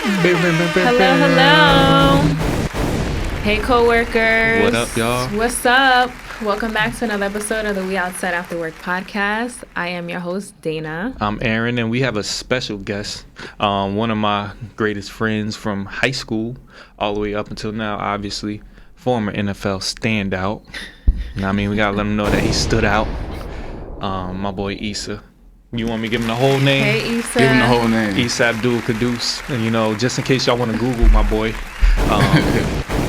Hello, hello. Hey, coworkers. What up, y'all? What's up? Welcome back to another episode of the We Outside Afterwork podcast. I am your host, Dana. I'm Aaron, and we have a special guest, one of my greatest friends from high school all the way up until now, obviously, former NFL standout. You know what I mean? We got to let him know that he stood out. My boy, Isa. You want me to give him the whole name? Hey, Isa. Give him the whole name. Isa Abdul-Quddus. And, you know, just in case y'all want to Google my boy.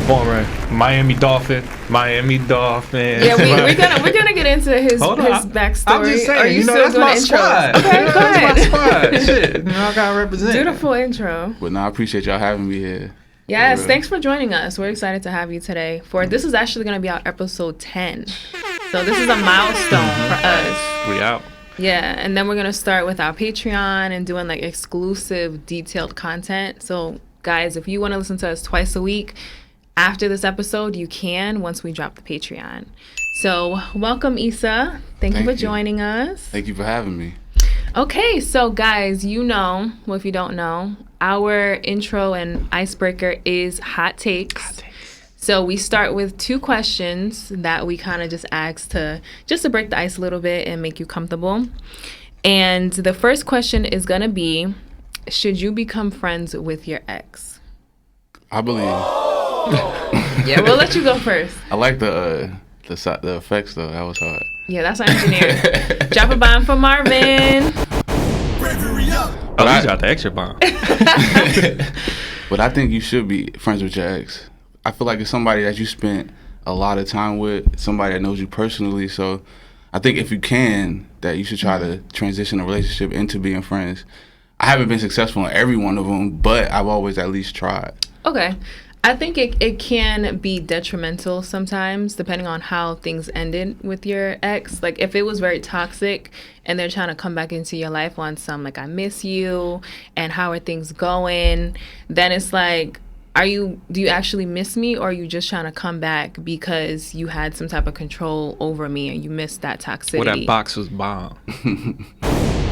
Former Miami Dolphin. Yeah, we're gonna get into his backstory. I'm just saying, Are you still that's doing my intros? squad. Okay, go ahead. That's my squad. Shit, you know, I gotta represent. Beautiful intro. But I appreciate y'all having me here. Yes, thanks for joining us. We're excited to have you today. This is actually gonna be our episode 10. So this is a milestone for us. We out. Yeah, and then we're going to start with our Patreon and doing like exclusive detailed content. So guys, if you want to listen to us twice a week after this episode, you can once we drop the Patreon. So welcome, Isa. Thank you for joining us. Thank you for having me. Okay, so guys, well, if you don't know, our intro and icebreaker is hot takes. So we start with 2 questions that we kind of just ask to break the ice a little bit and make you comfortable. And the first question is going to be, should you become friends with your ex? I believe. Yeah, we'll let you go first. I like the effects though. That was hard. Yeah, that's our engineer. Drop a bomb for Marvin. Oh, you got the extra bomb. But I think you should be friends with your ex. I feel like it's somebody that you spent a lot of time with, somebody that knows you personally. So I think if you can, that you should try to transition a relationship into being friends. I haven't been successful in every one of them, but I've always at least tried. Okay. I think it can be detrimental sometimes, depending on how things ended with your ex. Like, if it was very toxic and they're trying to come back into your life on some, like, I miss you and how are things going, then it's like, do you actually miss me, or are you just trying to come back because you had some type of control over me and you missed that toxicity? Well, that box was bomb.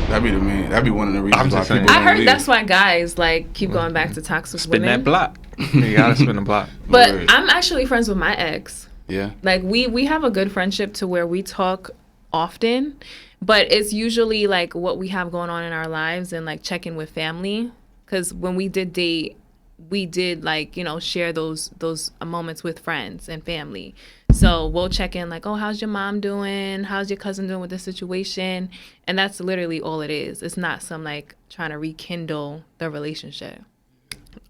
That'd be one of the reasons why people I heard leave. that's why guys like keep going back to toxic Spin women. that block. You gotta spin the block. But I'm actually friends with my ex. Yeah. Like we have a good friendship to where we talk often, but it's usually like what we have going on in our lives and like check in with family. Because when we did date, we did like, you know, share those moments with friends and family. So we'll check in like, oh, how's your mom doing? How's your cousin doing with this situation? And that's literally all it is. It's not some like trying to rekindle the relationship.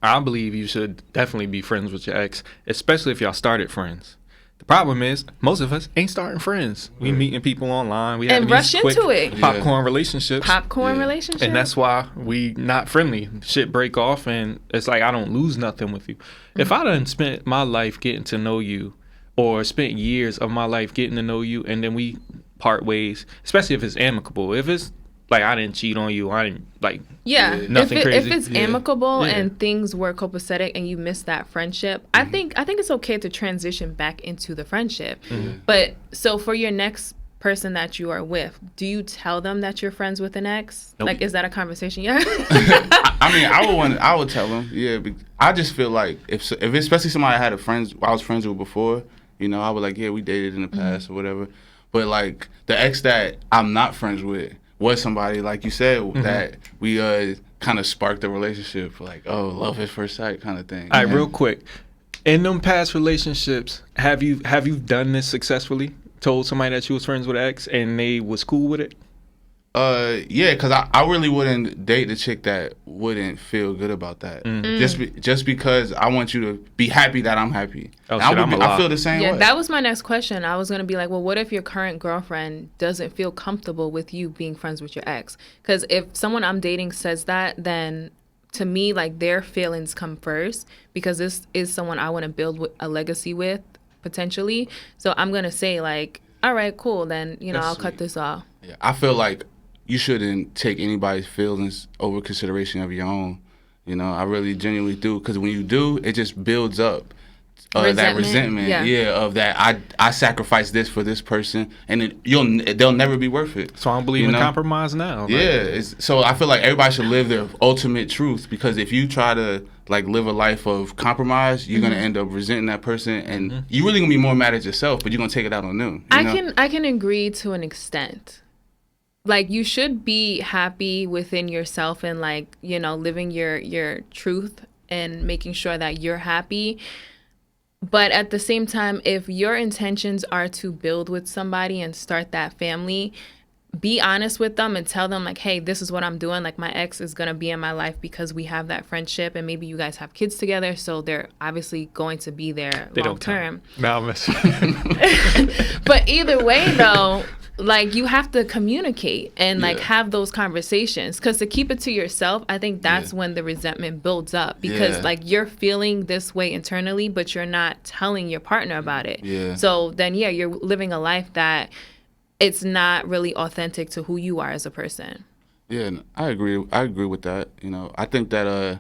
I believe you should definitely be friends with your ex, especially if y'all started friends. The problem is, most of us ain't starting friends. We meeting people online. We have rush these quick into it. popcorn relationships. Relationship. And that's why we not friendly. Shit break off, and it's like I don't lose nothing with you. If I done spent my life getting to know you, or spent years of my life getting to know you, and then we part ways, especially if it's amicable. If it's like I didn't cheat on you, I didn't like nothing crazy. If it's amicable and things were copacetic and you miss that friendship, I think it's okay to transition back into the friendship. But so for your next person that you are with, do you tell them that you're friends with an ex? Nope. Like, is that a conversation? Yeah. I mean, I would tell them. Yeah, I just feel like if especially somebody I was friends with before, you know, I would like, yeah, we dated in the past or whatever. But like the ex that I'm not friends with was somebody, like you said, that we kind of sparked a relationship, like, oh, love at first sight kind of thing. All right, real quick. In them past relationships, have you done this successfully? Told somebody that you was friends with an ex and they was cool with it? Yeah, because I really wouldn't date a chick that wouldn't feel good about that. Just because I want you to be happy that I'm happy. I feel the same way. Yeah, that was my next question. I was going to be like, well, what if your current girlfriend doesn't feel comfortable with you being friends with your ex? Because if someone I'm dating says that, then to me, like, their feelings come first, because this is someone I want to build a legacy with, potentially. So I'm going to say, like, all right, cool, then, you know, I'll cut this off. Yeah, I feel like you shouldn't take anybody's feelings over consideration of your own. You know, I really genuinely do, because when you do, it just builds up that resentment, of that I sacrificed this for this person, and they'll never be worth it. So I don't believe in compromise now. Yeah, so I feel like everybody should live their ultimate truth, because if you try to like live a life of compromise, you're gonna end up resenting that person, and you're really gonna be more mad at yourself, but you're gonna take it out on them. I can agree to an extent. Like, you should be happy within yourself and like, living your truth and making sure that you're happy. But at the same time, if your intentions are to build with somebody and start that family, be honest with them and tell them like, hey, this is what I'm doing. Like, my ex is going to be in my life because we have that friendship, and maybe you guys have kids together. So they're obviously going to be there long term. No, I'm messing. But either way, though, like, you have to communicate and like have those conversations, because to keep it to yourself, I think that's when the resentment builds up, because like you're feeling this way internally, but you're not telling your partner about it. So then you're living a life that it's not really authentic to who you are as a person. I agree with that. I think that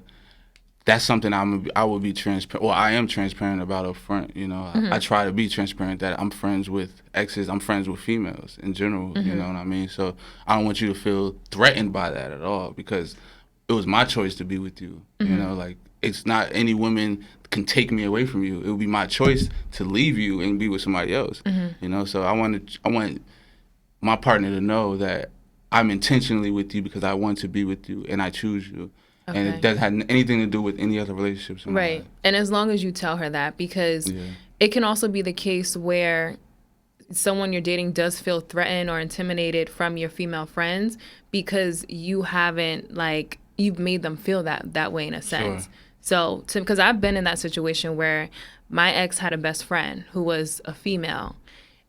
that's something I will be transparent. Well, I am transparent about up front. I try to be transparent that I'm friends with exes. I'm friends with females in general. You know what I mean? So I don't want you to feel threatened by that at all, because it was my choice to be with you. Like, it's not any woman can take me away from you. It would be my choice to leave you and be with somebody else. So I want my partner to know that I'm intentionally with you because I want to be with you and I choose you. And it doesn't have anything to do with any other relationships in my life. And as long as you tell her that, because it can also be the case where someone you're dating does feel threatened or intimidated from your female friends because you haven't, like, you've made them feel that way in a sense. So, because I've been in that situation where my ex had a best friend who was a female,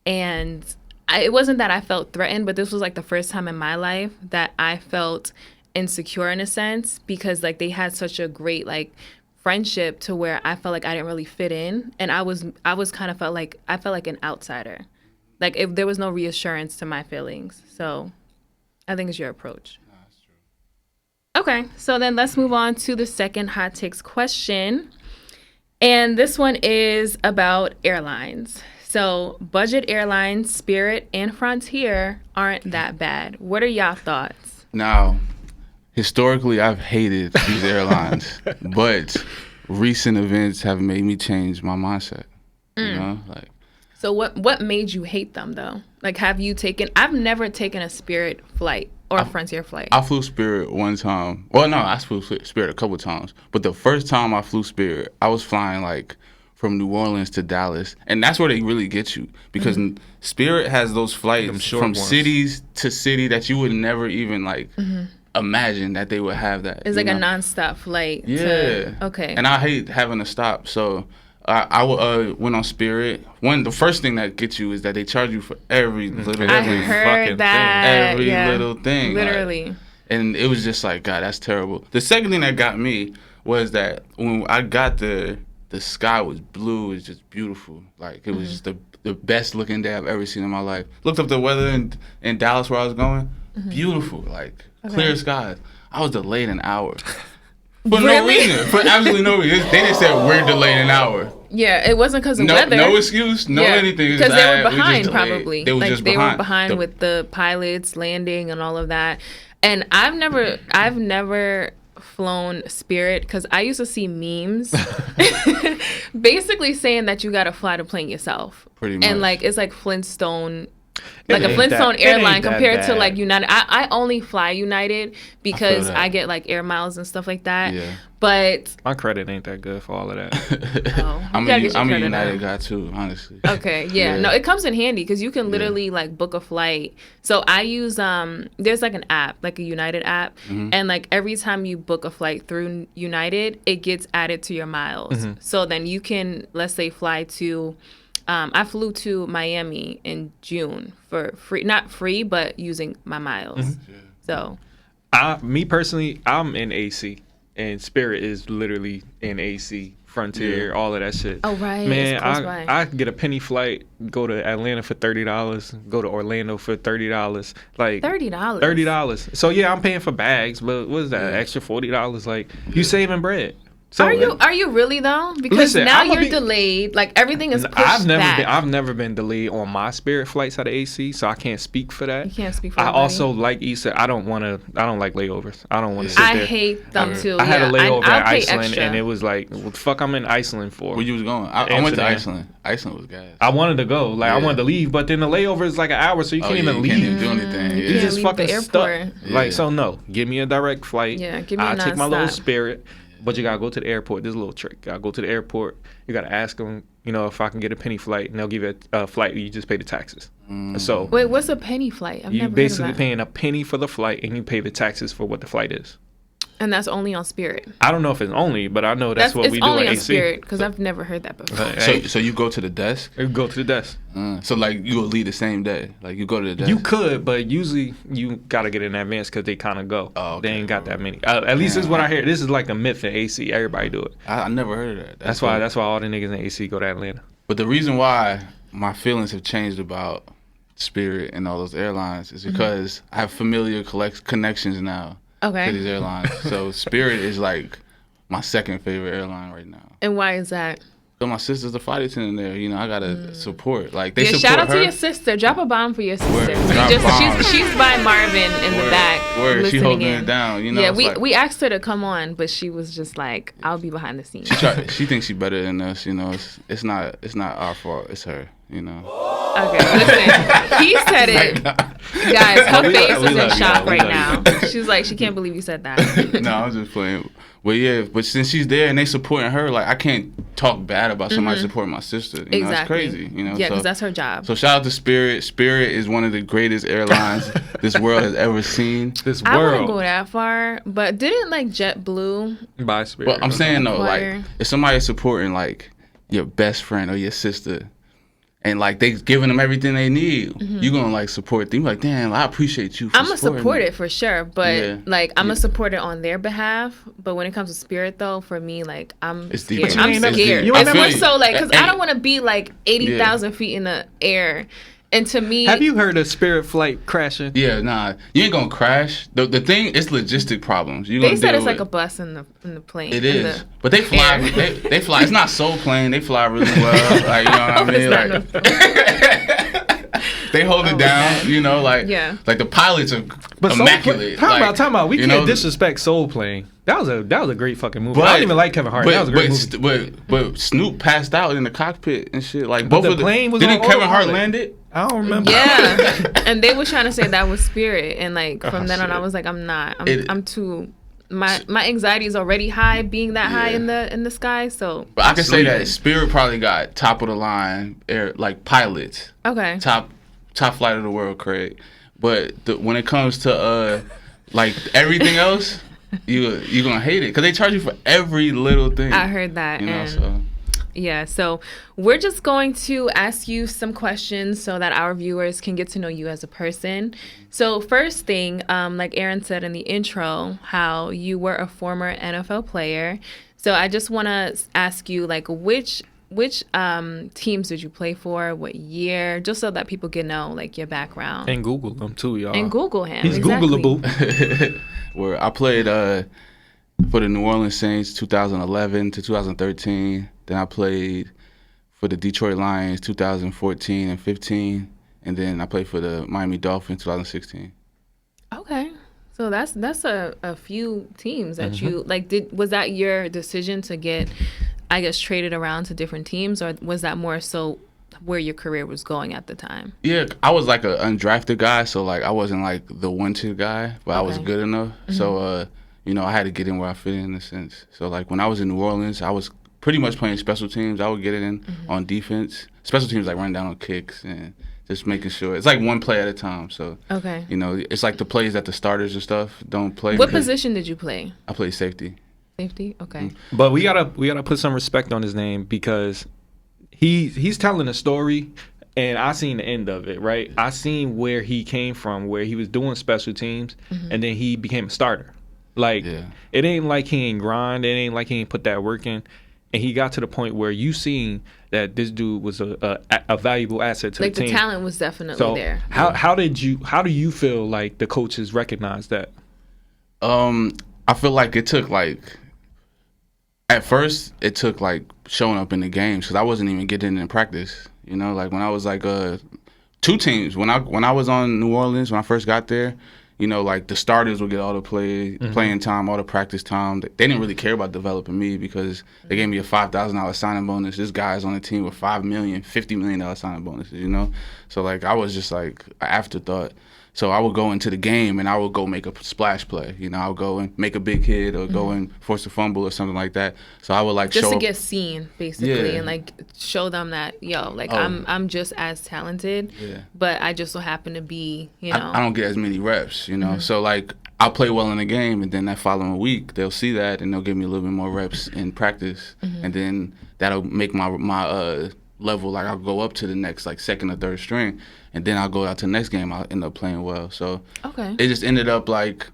and it wasn't that I felt threatened, but this was like the first time in my life that I felt insecure in a sense, because like they had such a great like friendship to where I felt like I didn't really fit in, and I was kind of felt like an outsider, like if there was no reassurance to my feelings. So I think it's your approach. No, that's true. Okay, so then let's move on to the second hot takes question, and this one is about airlines. So budget airlines, Spirit and Frontier, aren't that bad. What are y'all thoughts? Now, historically, I've hated these airlines, but recent events have made me change my mindset. So what made you hate them though? Like, have you taken? I've never taken a Spirit flight or a Frontier flight. I flew Spirit one time. Well, no, I flew Spirit a couple times. But the first time I flew Spirit, I was flying like from New Orleans to Dallas, and that's where they really get you, because Spirit has those flights from cities to city that you would never even like imagine that they would have that. It's like a nonstop flight. Okay. And I hate having to stop, so I went on Spirit. The first thing that gets you is that they charge you for every little thing. I heard that. Every little thing. Literally. Like, and it was just like, God, that's terrible. The second thing that got me was that when I got there, the sky was blue. It was just beautiful. Like, it was just the best looking day I've ever seen in my life. Looked up the weather in Dallas where I was going. Beautiful, like clear skies. I was delayed an hour. For no reason. For absolutely no reason. They just said we're delayed an hour. Yeah, it wasn't because of weather. No excuse, anything. Because they were behind, probably. They were behind with the pilots landing and all of that. And I've never flown Spirit, because I used to see memes basically saying that you gotta fly the plane yourself. Pretty much. And like, it's like Flintstone. Like a Flintstone airline compared to like United. I only fly United because I get like air miles and stuff like that. Yeah. But my credit ain't that good for all of that. I'm a United guy too, honestly. Okay, yeah. No, it comes in handy because you can literally like book a flight. So I use there's like an app, like a United app, and like every time you book a flight through United, it gets added to your miles. So then you can, let's say, fly to. I flew to Miami in June for free, not free, but using my miles. So, me personally, I'm in AC, and Spirit is literally in AC. Frontier, all of that shit. Oh right, man, I get a penny flight, go to Atlanta for $30, go to Orlando for $30, like $30. So yeah, I'm paying for bags, but what is that? Extra $40? Like, you saving bread. So Are you really though? Because Listen, now I'ma you're be- delayed. Like everything is pushed back. I've never been delayed on my Spirit flights out of AC, so I can't speak for that. You can't speak for I everybody. also like Issa. I don't like layovers. I don't want to sit I there. hate them too. I had a layover I'll in pay Iceland, extra. and it was like, what the fuck I'm in Iceland for? Where you was going? I went to Amsterdam. Iceland. Iceland was gas. I wanted to go, like I Yeah. wanted to leave, but then the layover is like an hour, so you can't even you leave. can't even do anything. You Yeah. just leave fucking the stuck. airport. Like, Yeah. so no, give me a direct flight. Yeah, give me a I'll take my little nonstop. Spirit, but you gotta go to the airport. This is a little trick. I go to the airport. You gotta ask them, if I can get a penny flight, and they'll give you a flight. You just pay the taxes. So Wait, what's a penny flight? I've you never basically heard of that. paying a penny for the flight, and you pay the taxes for what the flight is. And that's only on Spirit. I don't know if it's only, but I know that's what it's we do only on on AC. Spirit because I've never heard that before. So you go to the desk? You go to the desk. So like you will leave the same day? Like you go to the desk? You could, but usually you gotta get in advance because they kind of go. Oh, okay. They ain't got that many. At least this is what I hear. This is like a myth in AC. Everybody do it. I never heard of that. That's why all the niggas in AC go to Atlanta. But the reason why my feelings have changed about Spirit and all those airlines is because I have familiar connections now to these Okay. airlines. So Spirit is like my second favorite airline right now. And why is that? So my sister's a flight attendant there. I gotta support. Like they Yeah, support shout out her. to your sister. Drop a bomb for your sister. Word. We Drop bombs. she's by Marvin in the back. Word. She listening holding in. it down. Yeah, it's like, we asked her to come on, but she was just like, "I'll be behind the scenes." she thinks she's better than us. It's not our fault. It's her. Okay, listen. He said it. Guys, her We face love is in you, shock we right love now. She's like, she can't believe you said that. No, I was just playing. But yeah, but since she's there and they supporting her, like I can't talk bad about somebody supporting my sister. It's Exactly. crazy. Yeah, because so, that's her job. so shout out to Spirit. Spirit is one of the greatest airlines this world has ever seen. This I wouldn't world go that far, but didn't like JetBlue? by Spirit. But I'm saying though, like Choir. if somebody's supporting like your best friend or your sister, and like they giving them everything they need, you gonna like support them. You're like, damn, I appreciate you. For I'm gonna supporting support me. it for sure, but Yeah. like I'm gonna support it on their behalf. But when it comes to Spirit, though, for me, like I'm It's scared. deep. I'm You ain't never- scared. you It's ain't more never- so like because I and- don't want to be like 80,000 feet in the air, and to me, Have you heard of Spirit flight crashing? Yeah, nah, you ain't gonna crash. The thing, it's logistic problems. You they gonna said deal it's like with. a bus in the plane. It in is, the- but they fly. air. They fly. It's not soul plane. They fly really well. Like you know what I mean. It's not Like they hold it down. Yeah. Like the pilots are But immaculate. Time like, out. We you can't know, disrespect Soul Plane. That was a great fucking movie. I don't even like Kevin Hart. That was a great movie. But Snoop passed out in the cockpit and shit. Like But both the of the plane was didn't on Kevin Hart autopilot. land it? I don't remember. Yeah, and they were trying to say that was Spirit, and like from Oh, then on, shit. I was like, I'm not. It- I'm too. My anxiety is already high, being that high Yeah. in the sky. So But I can say Sleeping. that Spirit probably got top of the line air like pilots. okay, top flight of the world, Craig. But when it comes to like everything else, you gonna hate it because they charge you for every little thing. I heard that, and yeah. So we're just going to ask you some questions so that our viewers can get to know you as a person. So first thing, like Aaron said in the intro, how you were a former NFL player. So I just want to ask you, like, which teams did you play for? What year? Just so that people can know, like, your background. And Google them too, y'all. And Google him. He's exactly. Googleable. Where I played for the New Orleans Saints 2011 to 2013. Then I played for the Detroit Lions 2014 and 15, and then I played for the Miami Dolphins 2016. Okay. So that's a few teams that Mm-hmm. you like. Was that your decision to get, I guess, traded around to different teams, or was that more so where your career was going at the time? Yeah, I was like an undrafted guy, so like I wasn't like the 1-2 guy, but I was Okay. good enough. So I had to get in where I fit in a sense. So like when I was in New Orleans, I was pretty much playing special teams. I would get it in on defense. Special teams like run down on kicks and just making sure it's like one play at a time. So Okay. it's like the plays that the starters and stuff don't play. What because position did you play? I play safety. Safety. Okay. But we gotta put some respect on his name because he's telling a story, and I seen the end of it. Right, I seen where he came from, where he was doing special teams, and then he became a starter. Like it ain't like he ain't grind. It ain't like he ain't put that work in. And he got to the point where you seen that this dude was a valuable asset to Like the team. the talent was definitely So there. how do you feel like the coaches recognized that? I feel like it took like At first, it took like showing up in the games because I wasn't even getting in practice. You know, like when I was like 2 teams. When I was on New Orleans, when I first got there, you know, like the starters would get all the playing time, all the practice time. They didn't really care about developing me because they gave me a $5,000 signing bonus. This guy's on the team with $5 million, $50 million signing bonuses. You know, so like I was just like an afterthought. So I would go into the game and I would go make a splash play. You know, I would go and make a big hit or go and force a fumble or something like that. So I would like just show to get seen, basically, and like show them that like I'm just as talented, but I just so happen to be, you know, I don't get as many reps. You know, so like I'll play well in the game, and then that following week they'll see that and they'll give me a little bit more reps in practice, and then that'll make my level, like I'll go up to the next like second or third string, and then I'll go out to the next game, I'll end up playing well. So it just ended up like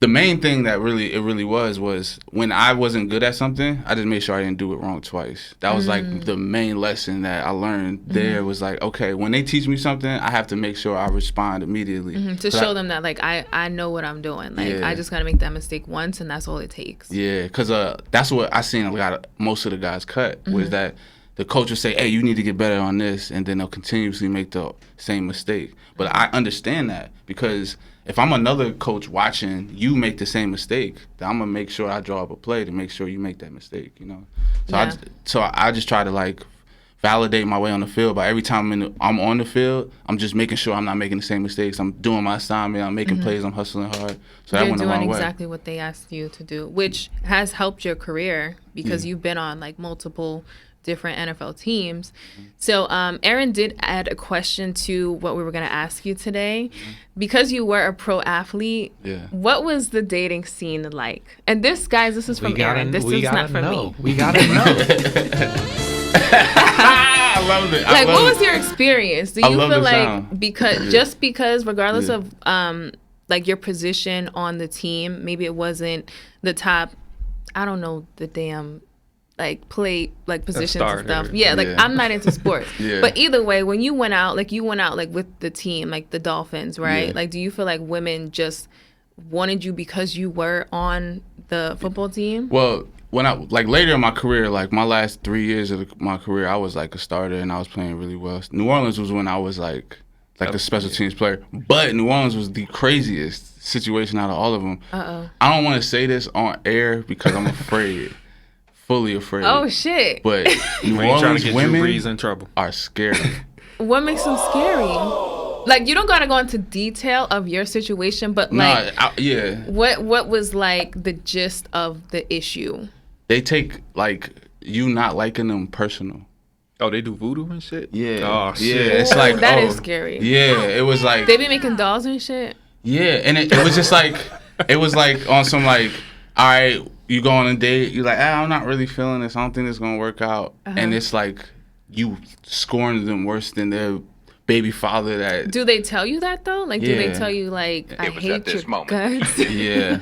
the main thing that really was when I wasn't good at something, I just made sure I didn't do it wrong twice. That was like the main lesson that I learned there was like, okay, when they teach me something, I have to make sure I respond immediately. To show them that like I know what I'm doing. Like I just gotta make that mistake once and that's all it takes. Yeah, because that's what I seen most of the guys cut was that the coach will say, hey, you need to get better on this, and then they'll continuously make the same mistake. But I understand that because if I'm another coach watching you make the same mistake, then I'm going to make sure I draw up a play to make sure you make that mistake, you know? So I just try to, like, validate my way on the field. But every time I'm on the field, I'm just making sure I'm not making the same mistakes. I'm doing my assignment. I'm making plays. I'm hustling hard. So that went a long way. You're doing exactly what they asked you to do, which has helped your career because you've been on, like, multiple different NFL teams. So Aaron did add a question to what we were going to ask you today. Because you were a pro athlete, what was the dating scene like? And this, guys, this is from Aaron. This is not from me. We got to know. I loved it. Like, what was your experience? Do you feel like because regardless of like your position on the team, maybe it wasn't the top, I don't know the damn like play like positions and stuff. I'm not into sports. But either way, when you went out like with the team, like the Dolphins, right? Like, do you feel like women just wanted you because you were on the football team? Well, when I like later in my career, like my last 3 years of my career, I was like a starter and I was playing really well. New Orleans was when I was like a special teams player. But New Orleans was the craziest situation out of all of them. I don't want to say this on air because I'm afraid. Fully afraid. Oh shit! But New Orleans women in trouble. Are scary. What makes them scary? Like, you don't gotta go into detail of your situation, but like, what was like the gist of the issue? They take like you not liking them personal. Oh, they do voodoo and shit. Yeah. Oh shit. Yeah, it's like that is scary. Yeah, it was like they be making dolls and shit. Yeah, and it was just like it was like on some like, all right. You go on a date, you're like, I'm not really feeling this. I don't think it's going to work out. And it's like you scorn them worse than their baby father. That do they tell you that, though? Like, do they tell you, like, I hate your guts? Yeah.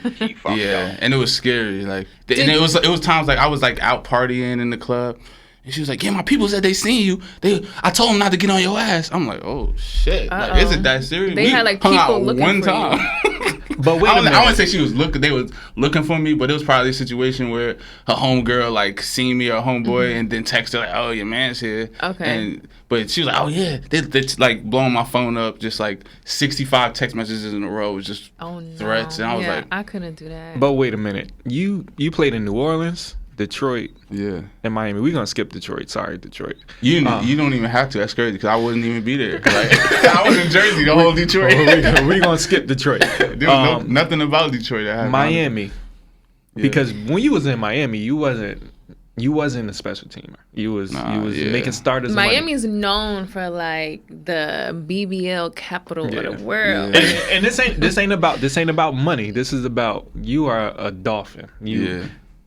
And it was scary. Like, and it was times like I was like out partying in the club. And she was like, yeah, my people said they seen you. I told them not to get on your ass. I'm like, oh, shit. Like, is it that serious? They had, like, people looking one for time. you. But wait a minute. I wouldn't say she was looking. They was looking for me, but it was probably a situation where her homegirl like seen me or homeboy and then texted her like, "Oh, your man's here." Okay. But she was like, "Oh yeah," they like blowing my phone up, just like 65 text messages in a row was just threats, and I was like, I couldn't do that. But wait a minute, you played in New Orleans, Detroit, and Miami. We're gonna skip Detroit. Sorry, Detroit. You don't even have to. That's crazy because I wouldn't even be there. Like, I was in Jersey, the whole Detroit. We're gonna skip Detroit. There was nothing about Detroit that happened. Miami, because when you was in Miami, you wasn't a special teamer. You was making starters. Miami's known for like the BBL capital of the world. And this ain't about money. This is about you are a Dolphin.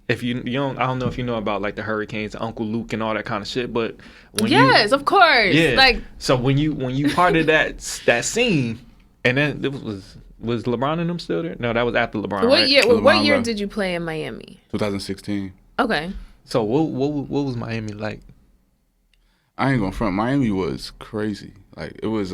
If you don't, I don't know if you know about like the Hurricanes, Uncle Luke, and all that kind of shit. But of course, like so when you part of that scene, and then it was LeBron and them still there? No, that was after LeBron. What year did you play in Miami? 2016. Okay. So what was Miami like? I ain't gonna front. Miami was crazy. Like it was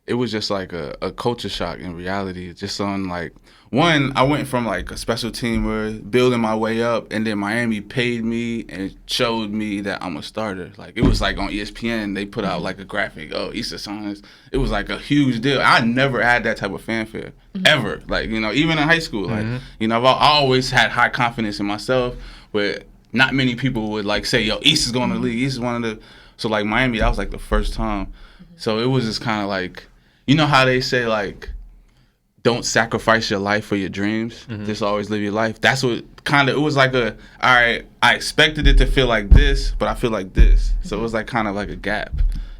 it was just like a culture shock in reality. Just on like, one, I went from like a special teamer, building my way up, and then Miami paid me and showed me that I'm a starter. Like, it was like on ESPN, they put out like a graphic, oh, Isa Songs. It was like a huge deal. I never had that type of fanfare, ever. Like, you know, even in high school, like, you know, I always had high confidence in myself, but not many people would like say, yo, Isa's going to the league. Isa's one of the, so like Miami, that was like the first time. So it was just kind of like, you know how they say like, don't sacrifice your life for your dreams. Just always live your life. That's what kind of, it was like all right, I expected it to feel like this, but I feel like this. So it was like kind of like a gap,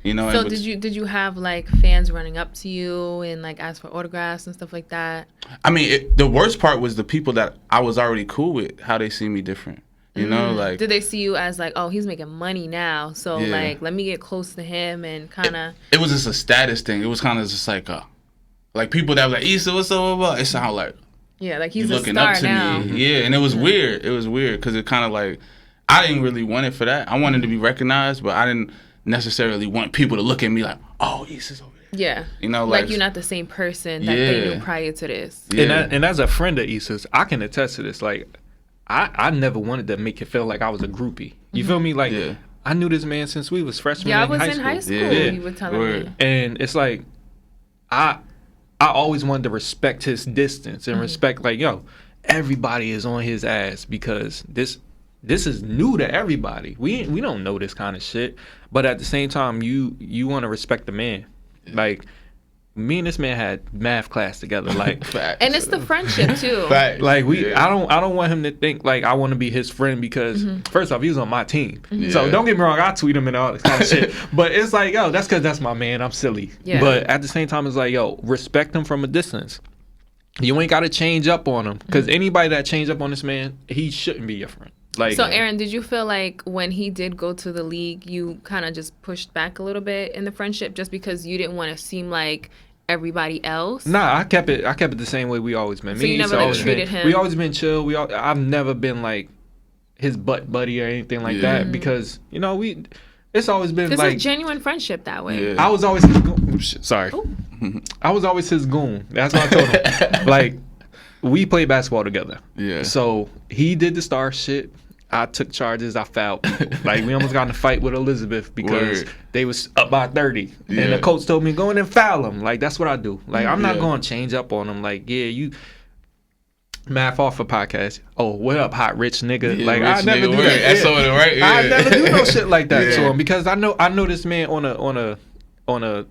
you know? So did you have like fans running up to you and like ask for autographs and stuff like that? I mean, the worst part was the people that I was already cool with, how they see me different. You know, like, did they see you as like, oh, he's making money now, so like, let me get close to him and kind of? It was just a status thing. It was kind of just like people that were like, Isa, what's up? It sounded like, yeah, like he's looking a star up to now. me. Yeah, and it was weird. It was weird because it kind of like, I didn't really want it for that. I wanted to be recognized, but I didn't necessarily want people to look at me like, oh, Isa's over there. Yeah, you know, like you're not the same person that they knew prior to this. Yeah. And as a friend of Isa's, I can attest to this. Like, I never wanted to make it feel like I was a groupie. You feel me? Like, I knew this man since we was freshmen in high school. Yeah, I was in high school. Yeah. You were telling me. And it's like, I always wanted to respect his distance and respect, like, yo, everybody is on his ass because this is new to everybody. We don't know this kind of shit. But at the same time, you want to respect the man. Like, me and this man had math class together, like, and it's the friendship too. Like I don't want him to think like I want to be his friend because first off, he was on my team. So don't get me wrong, I tweet him and all this kind of shit. But it's like, yo, that's because that's my man. I'm silly. Yeah. But at the same time, it's like, yo, respect him from a distance. You ain't got to change up on him because anybody that change up on this man, he shouldn't be your friend. Like, so Aaron, did you feel like when he did go to the league, you kind of just pushed back a little bit in the friendship just because you didn't want to seem like everybody else? Nah, I kept it the same way we always been. So you never like treated him? We always been chill. I've never been like his butt buddy or anything like that because, you know, it's always been like it's a genuine friendship that way. I was always his goon. Sorry. I was always his goon. That's what I told him. Like, we played basketball together. Yeah. So he did the star shit. I took charges. I fouled people. Like, we almost got in a fight with Elizabeth because they was up by 30. Yeah. And the coach told me, go in and foul them. Like, that's what I do. Like, I'm not going to change up on them. Like, you math off a podcast. Oh, what up, hot rich nigga? Yeah, like, I never do that. That's all right. Yeah. I never do no shit like that to him because I know this man on a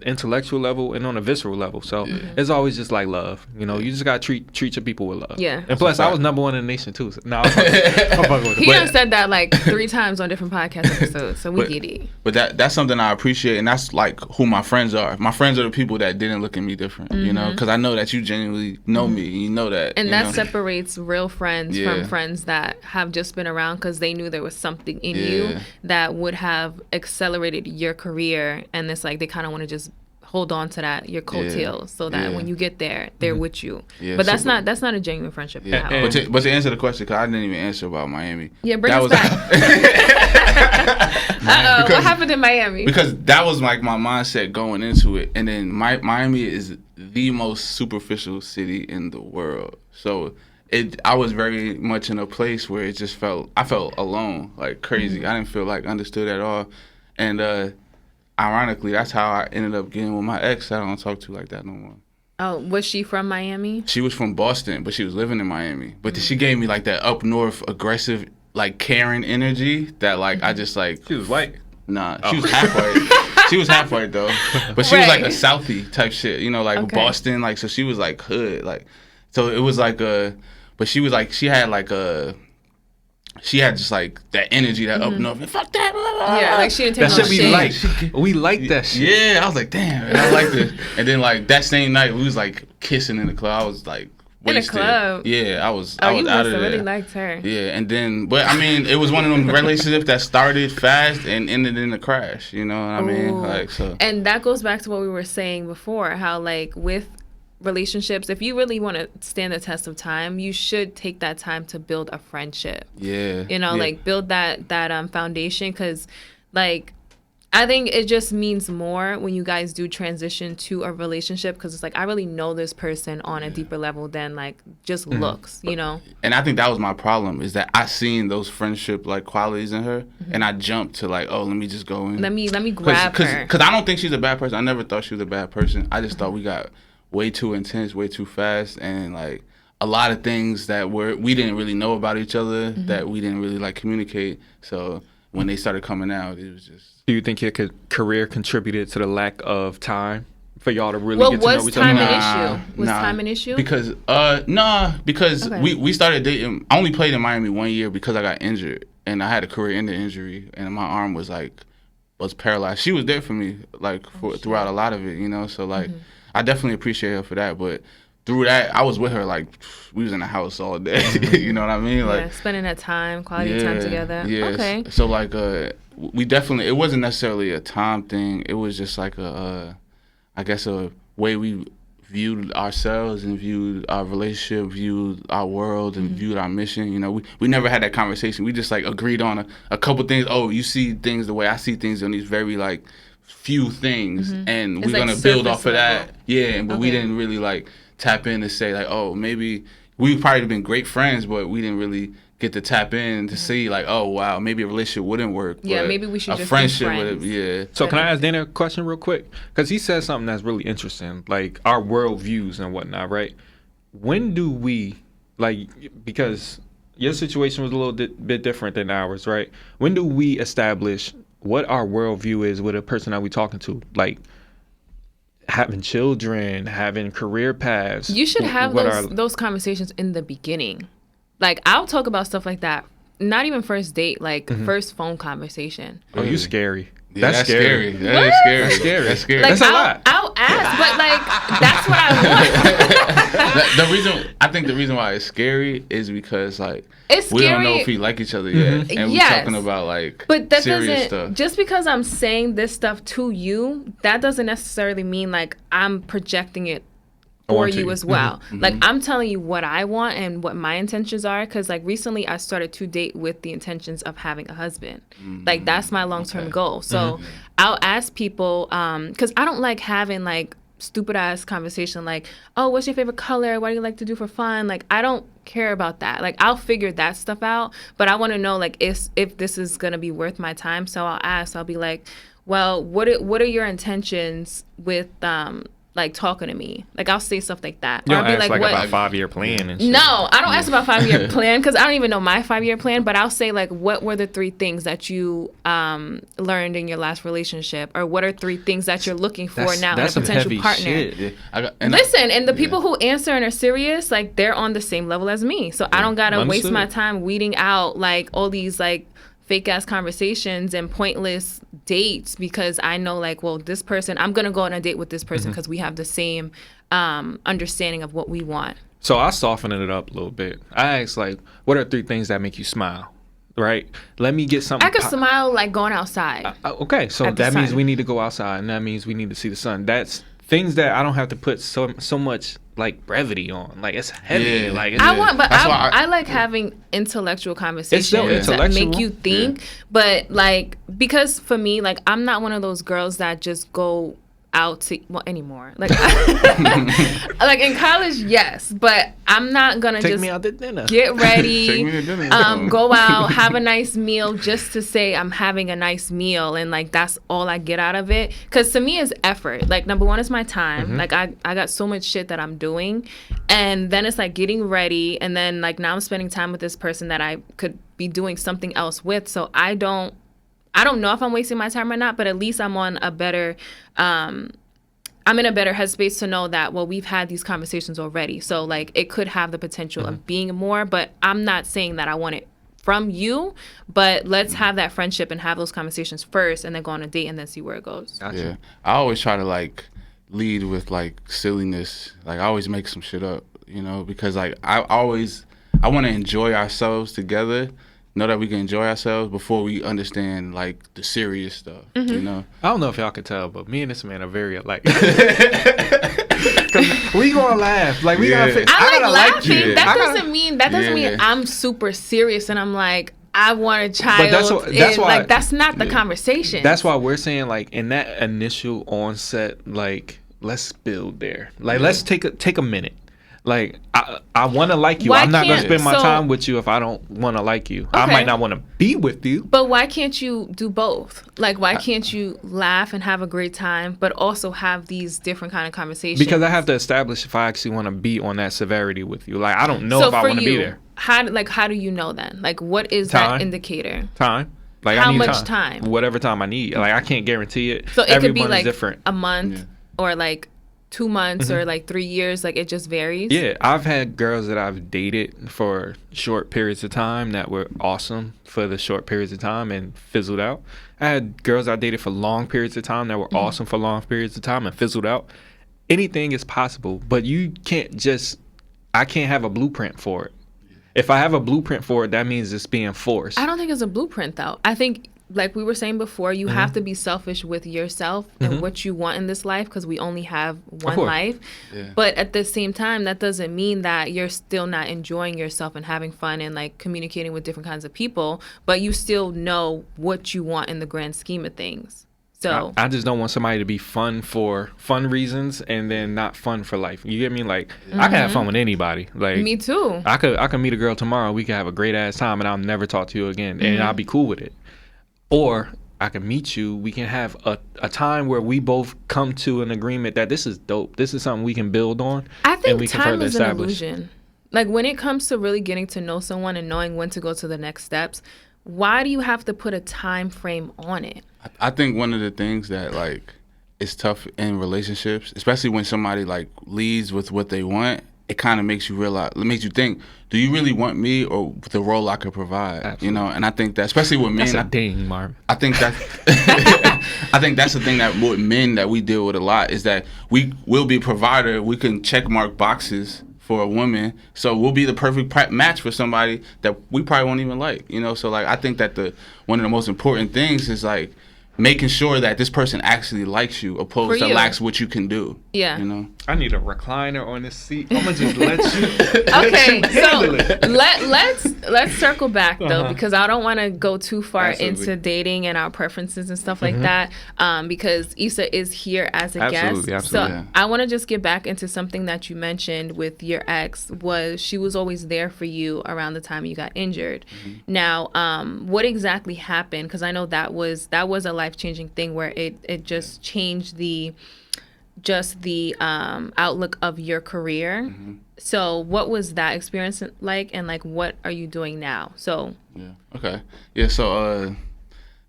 intellectual level and on a visceral level. So it's always just like love. You know, you just gotta treat your people with love. Yeah. And plus, I was #1 in the nation too. So, no, I'm fucking with it. He done said that like 3 times on different podcast episodes, so we get it. But that's something I appreciate, and that's like who my friends are. My friends are the people that didn't look at me different, you know, because I know that you genuinely know me, and you know that. And that separates real friends from friends that have just been around because they knew there was something in you that would have accelerated your career, and it's like they kind of want to just hold on to that, your coattails, so that when you get there, they're with you. Yeah, but that's not a genuine friendship. Yeah. But to answer the question, because I didn't even answer about Miami. Yeah, bring us back. What happened in Miami? Because that was like my mindset going into it. And then Miami is the most superficial city in the world. So I was very much in a place where it just I felt alone, like crazy. I didn't feel like understood at all. And ironically, that's how I ended up getting with my ex that I don't talk to like that no more. Oh, was she from Miami? She was from Boston, but she was living in Miami. But she gave me like that up north aggressive, like caring energy that like I just like. She was white? Nah, she was half white. She was half white though, but she was like a Southie type shit, you know, like Boston, like so she was like hood, like so it was like but she was like she had just like that energy that up north and fuck that. Blah, blah, blah. Yeah, like she didn't take that shit we like that shit. Yeah, I was like, damn, and I liked it. And then like that same night we was like kissing in the club. I was like wasted. In the club? Yeah, I was you out of there. Really liked her. Yeah, and then but I mean it was one of them relationships that started fast and ended in a crash, you know what I mean? Like so. And that goes back to what we were saying before, how like with relationships, if you really want to stand the test of time, you should take that time to build a friendship. Yeah. You know, like build that foundation, because like I think it just means more when you guys do transition to a relationship, because it's like, I really know this person on a deeper level than like just looks, you know? And I think that was my problem, is that I seen those friendship like qualities in her, and I jumped to like, oh, let me just go in. Let me grab her. Because I don't think she's a bad person. I never thought she was a bad person. I just thought we got way too intense, way too fast, and like a lot of things that we didn't really know about each other, that we didn't really like communicate. So when they started coming out, it was just. Do you think your career contributed to the lack of time for y'all to really get to know each other? Was time an issue? Was time an issue? Because because we started dating. I only played in Miami 1 year because I got injured, and I had a career-ending injury, and my arm was paralyzed. She was there for me throughout a lot of it, you know. So like, I definitely appreciate her for that, but. Through that, I was with her, like, we was in the house all day. You know what I mean? Like, spending that time, quality time together. Yeah. Okay. So, like, we definitely, it wasn't necessarily a time thing. It was just like I guess a way we viewed ourselves and viewed our relationship, viewed our world, and viewed our mission. You know, we never had that conversation. We just, like, agreed on a couple things. Oh, you see things the way I see things on these very, like, few things. And we're going to build off of that. Yeah, but we didn't really, like, tap in and say like, oh, maybe we've probably been great friends, but we didn't really get to tap in to see like, oh wow, maybe a relationship wouldn't work. Yeah, maybe we should a just friendship be friends. would. Yeah. So can I ask Dana a question real quick? Because he said something that's really interesting, like our world views and whatnot, right? When do we because your situation was a little bit different than ours, right? When do we establish what our worldview is with a person that we talking to, like? Having children, having career paths. You should have those conversations in the beginning. Like, I'll talk about stuff like that. Not even first date, like first phone conversation. Oh, you scary. Yeah, that's scary. That is scary. That's scary. That's scary. Like, That's a lot. I'll ask, but like that's what I want. I think the reason why it's scary is because like it's we scary. don't know if we like each other yet, and we're talking about like but that serious doesn't stuff. just because I'm saying this stuff to you, that doesn't necessarily mean like I'm projecting it for you as well. Like, I'm telling you what I want and what my intentions are, because like recently I started to date with the intentions of having a husband. Like, that's my long-term goal. So I'll ask people because I don't like having like stupid ass conversation like, oh, what's your favorite color, what do you like to do for fun? Like, I don't care about that. Like, I'll figure that stuff out, but I want to know like if this is gonna be worth my time. So I'll ask, I'll be like, well, what are your intentions with like talking to me? Like, I'll say stuff like that. You or don't I'll be ask like, about 5-year plan and shit. No, I don't ask about 5-year plan because I don't even know my 5-year plan. But I'll say like, what were the 3 things that you learned in your last relationship, or what are 3 things that you're looking for now in a potential partner? Shit. And the people who answer and are serious, like, they're on the same level as me. So I don't gotta waste my time weeding out like all these like fake ass conversations and pointless dates because I know like, well, this person, I'm gonna go on a date with this person because we have the same understanding of what we want. So I softened it up a little bit. I asked like, what are 3 things that make you smile? Right? Let me get something. I could smile like going outside. Okay, so that means we need to go outside, and that means we need to see the sun. That's things that I don't have to put so much like brevity on. Like, it's heavy. Yeah. Like, I like having intellectual conversations that make you think. Yeah. But like, because for me, like, I'm not one of those girls that just go out to anymore. Like, like in college, yes, but I'm not gonna take me out to dinner. Get ready, take me to dinner. Go out, have a nice meal just to say I'm having a nice meal, and like that's all I get out of it. Because to me, it's effort. Like, number one is my time. Like, I got so much shit that I'm doing, and then it's like getting ready, and then like now I'm spending time with this person that I could be doing something else with. So I don't know if I'm wasting my time or not, but at least I'm on a better, I'm in a better headspace to know that, well, we've had these conversations already. So like, it could have the potential of being more, but I'm not saying that I want it from you, but let's have that friendship and have those conversations first and then go on a date and then see where it goes. Gotcha. Yeah. I always try to like lead with like silliness. Like, I always make some shit up, you know, because like I want to enjoy ourselves together. Know that we can enjoy ourselves before we understand like the serious stuff, you know. I don't know if y'all can tell, but me and this man are very alike. We gonna laugh, like we gotta. I like laughing. That doesn't mean I'm super serious and I'm like I want a child. But that's why like that's not the conversation. That's why we're saying like in that initial onset, like let's build there. Like let's take a minute. Like I want to like you. Why I'm not gonna can't- spend my so- time with you if I don't want to like you. I Okay. might not want to be with you. But why can't you do both? Like, why can't you laugh and have a great time, but also have these different kind of conversations? Because I have to establish if I actually want to be on that severity with you. Like I don't know so if I for want to be there. how do you know then? Like, what is Time. that indicator? Time. Like How I need much time? Whatever time I need. Like I can't guarantee it. So it Everyone could be is like different. a month or like 2 months or like 3 years. Like it just varies. Yeah, I've had girls that I've dated for short periods of time that were awesome for the short periods of time and fizzled out. I had girls I dated for long periods of time that were awesome for long periods of time and fizzled out. Anything is possible, but I can't have a blueprint for it. If I have a blueprint for it, that means it's being forced. I don't think it's a blueprint though. I think, like we were saying before, you have to be selfish with yourself and what you want in this life, because we only have one course. life. Yeah. But at the same time, that doesn't mean that you're still not enjoying yourself and having fun and like communicating with different kinds of people, but you still know what you want in the grand scheme of things. So I just don't want somebody to be fun for fun reasons and then not fun for life. You get me? Like I can have fun with anybody. Like me too. I could meet a girl tomorrow. We could have a great ass time, and I'll never talk to you again, and I'll be cool with it. Or I can meet you. We can have a time where we both come to an agreement that this is dope. This is something we can build on. I and think we can time further is an establish. illusion. Like when it comes to really getting to know someone and knowing when to go to the next steps, why do you have to put a time frame on it? I think one of the things that like is tough in relationships, especially when somebody like leads with what they want, it kind of makes you realize, it makes you think, do you really want me or the role I could provide? Absolutely. You know, and I think that, especially with men, That's a ding, Marvin. I think that's I think that's the thing that with men that we deal with a lot is that we will be a provider. We can check mark boxes for a woman, so we'll be the perfect match for somebody that we probably won't even like. You know, so like I think that one of the most important things is like making sure that this person actually likes you, opposed to lacks what you can do. Yeah. You know. I need a recliner on this seat. I'm gonna just let you. Okay, handle so it. let's circle back though, because I don't want to go too far Absolutely. into dating and our preferences and stuff like that. Because Isa is here as a Absolutely, guest. absolutely. So Yeah. I want to just get back into something that you mentioned with your ex. Was she was always there for you around the time you got injured. Now, what exactly happened? Because I know that was a life-changing thing where it just changed the outlook of your career. So what was that experience like, and like what are you doing now? So Yeah. Okay. Yeah. So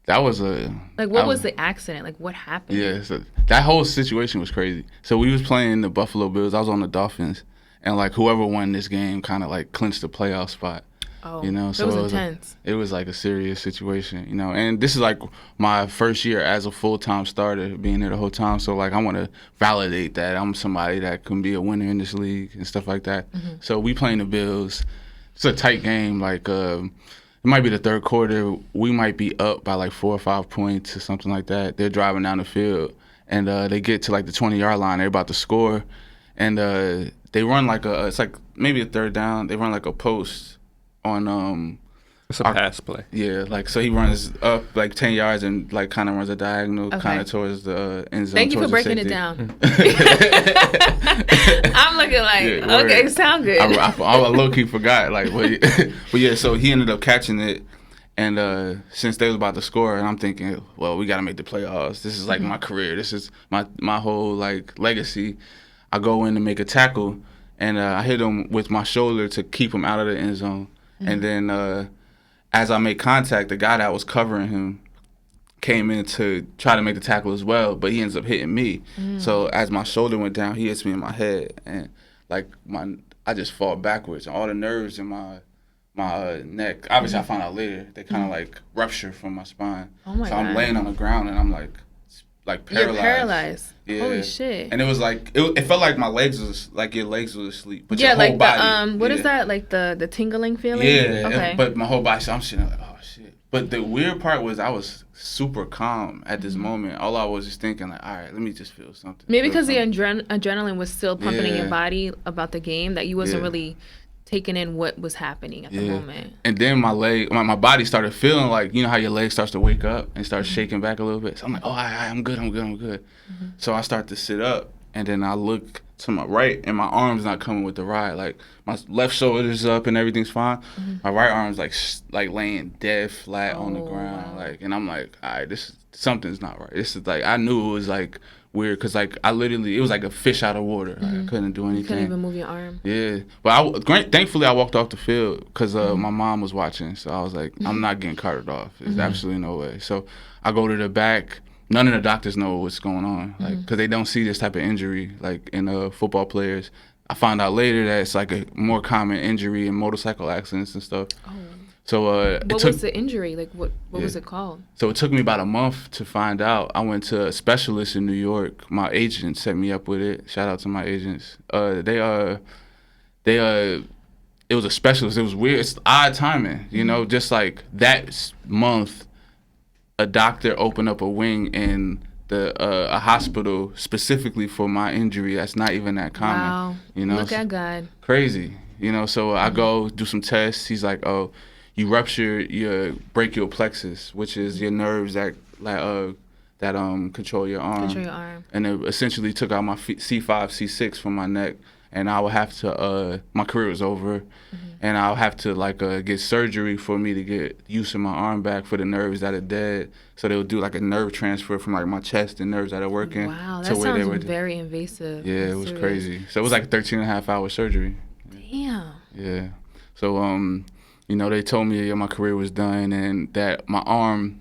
that was like what was the accident? Like what happened? Yeah, so that whole situation was crazy. So we was playing the Buffalo Bills. I was on the Dolphins, and like whoever won this game kind of like clinched the playoff spot. Oh, You know, so it was it was intense. It was like a serious situation, you know. And this is like my first year as a full-time starter, being there the whole time. So like I want to validate that I'm somebody that can be a winner in this league and stuff like that. So we playing the Bills. It's a tight game. Like it might be the third quarter. We might be up by like 4 or 5 points or something like that. They're driving down the field, and they get to like the 20-yard line. They're about to score, and they run like it's like maybe a third down. They run like a post on It's a pass play. yeah, like so he runs up like 10 yards and like kind of runs a diagonal Okay. kind of towards the end zone. Thank you for towards the breaking it safety. down. I'm looking like, Yeah, okay, word. sound good. I low key forgot, like, but yeah. So he ended up catching it, and since they was about to score, and I'm thinking, well, we got to make the playoffs. This is like my career. This is my whole like legacy. I go in to make a tackle, and I hit him with my shoulder to keep him out of the end zone, and then as I make contact, the guy that was covering him came in to try to make the tackle as well, but he ends up hitting me. So as my shoulder went down, he hits me in my head, and like I just fall backwards, and all the nerves in my neck. Obviously, I found out later they kind of like rupture from my spine. Oh my so I'm God. laying on the ground, and I'm like paralyzed. You're paralyzed. Yeah. Holy shit. And it was like it felt like my legs was like your legs was asleep, but Yeah, your whole like body. the what is that? Like the tingling feeling? Yeah, Okay. but my whole body. So I'm sitting like, oh shit. But the weird part was I was super calm at this moment. All I was just thinking like, all right, let me just feel something. Maybe Feel because the something. adrenaline was still pumping in your Yeah. body about the game, that you wasn't Yeah. really taking in what was happening at the moment. And then my body started feeling like, you know how your leg starts to wake up and start shaking back a little bit. So I'm like, oh, I'm good. So I start to sit up, and then I look to my right, and my arm's not coming with the ride. Like, my left shoulder's up and everything's fine. My right arm's like laying dead flat on the ground. Like, and I'm like, all right, something's not right. This is like, I knew it was like weird, because like it was like a fish out of water. Like, I couldn't do anything. You couldn't even move your arm. Yeah, but thankfully I walked off the field because my mom was watching. So I was like, I'm not getting carted off. There's absolutely no way. So I go to the back. None of the doctors know what's going on, like, because they don't see this type of injury like in football players. I found out later that it's like a more common injury in motorcycle accidents and stuff. Oh. So what was the injury? Like, what was it called? So it took me about a month to find out. I went to a specialist in New York. My agent set me up with it. Shout out to my agents. It was a specialist. It was weird. It's odd timing, you know. Just like that month, a doctor opened up a wing in a hospital specifically for my injury. That's not even that common. Wow. You know, look at God. Crazy. You know, so I go do some tests. He's like, oh, you rupture your brachial plexus, which is your nerves that control your arm. Control your arm. And it essentially took out my C5, C6 from my neck, and I would have to. My career was over, and I'll have to get surgery for me to get use of my arm back for the nerves that are dead. So they'll do like a nerve transfer from like my chest and nerves that are working. Wow, that sounds very invasive. Yeah, it was crazy. So it was like 13.5-hour surgery. Damn. Yeah. So you know, they told me my career was done and that my arm,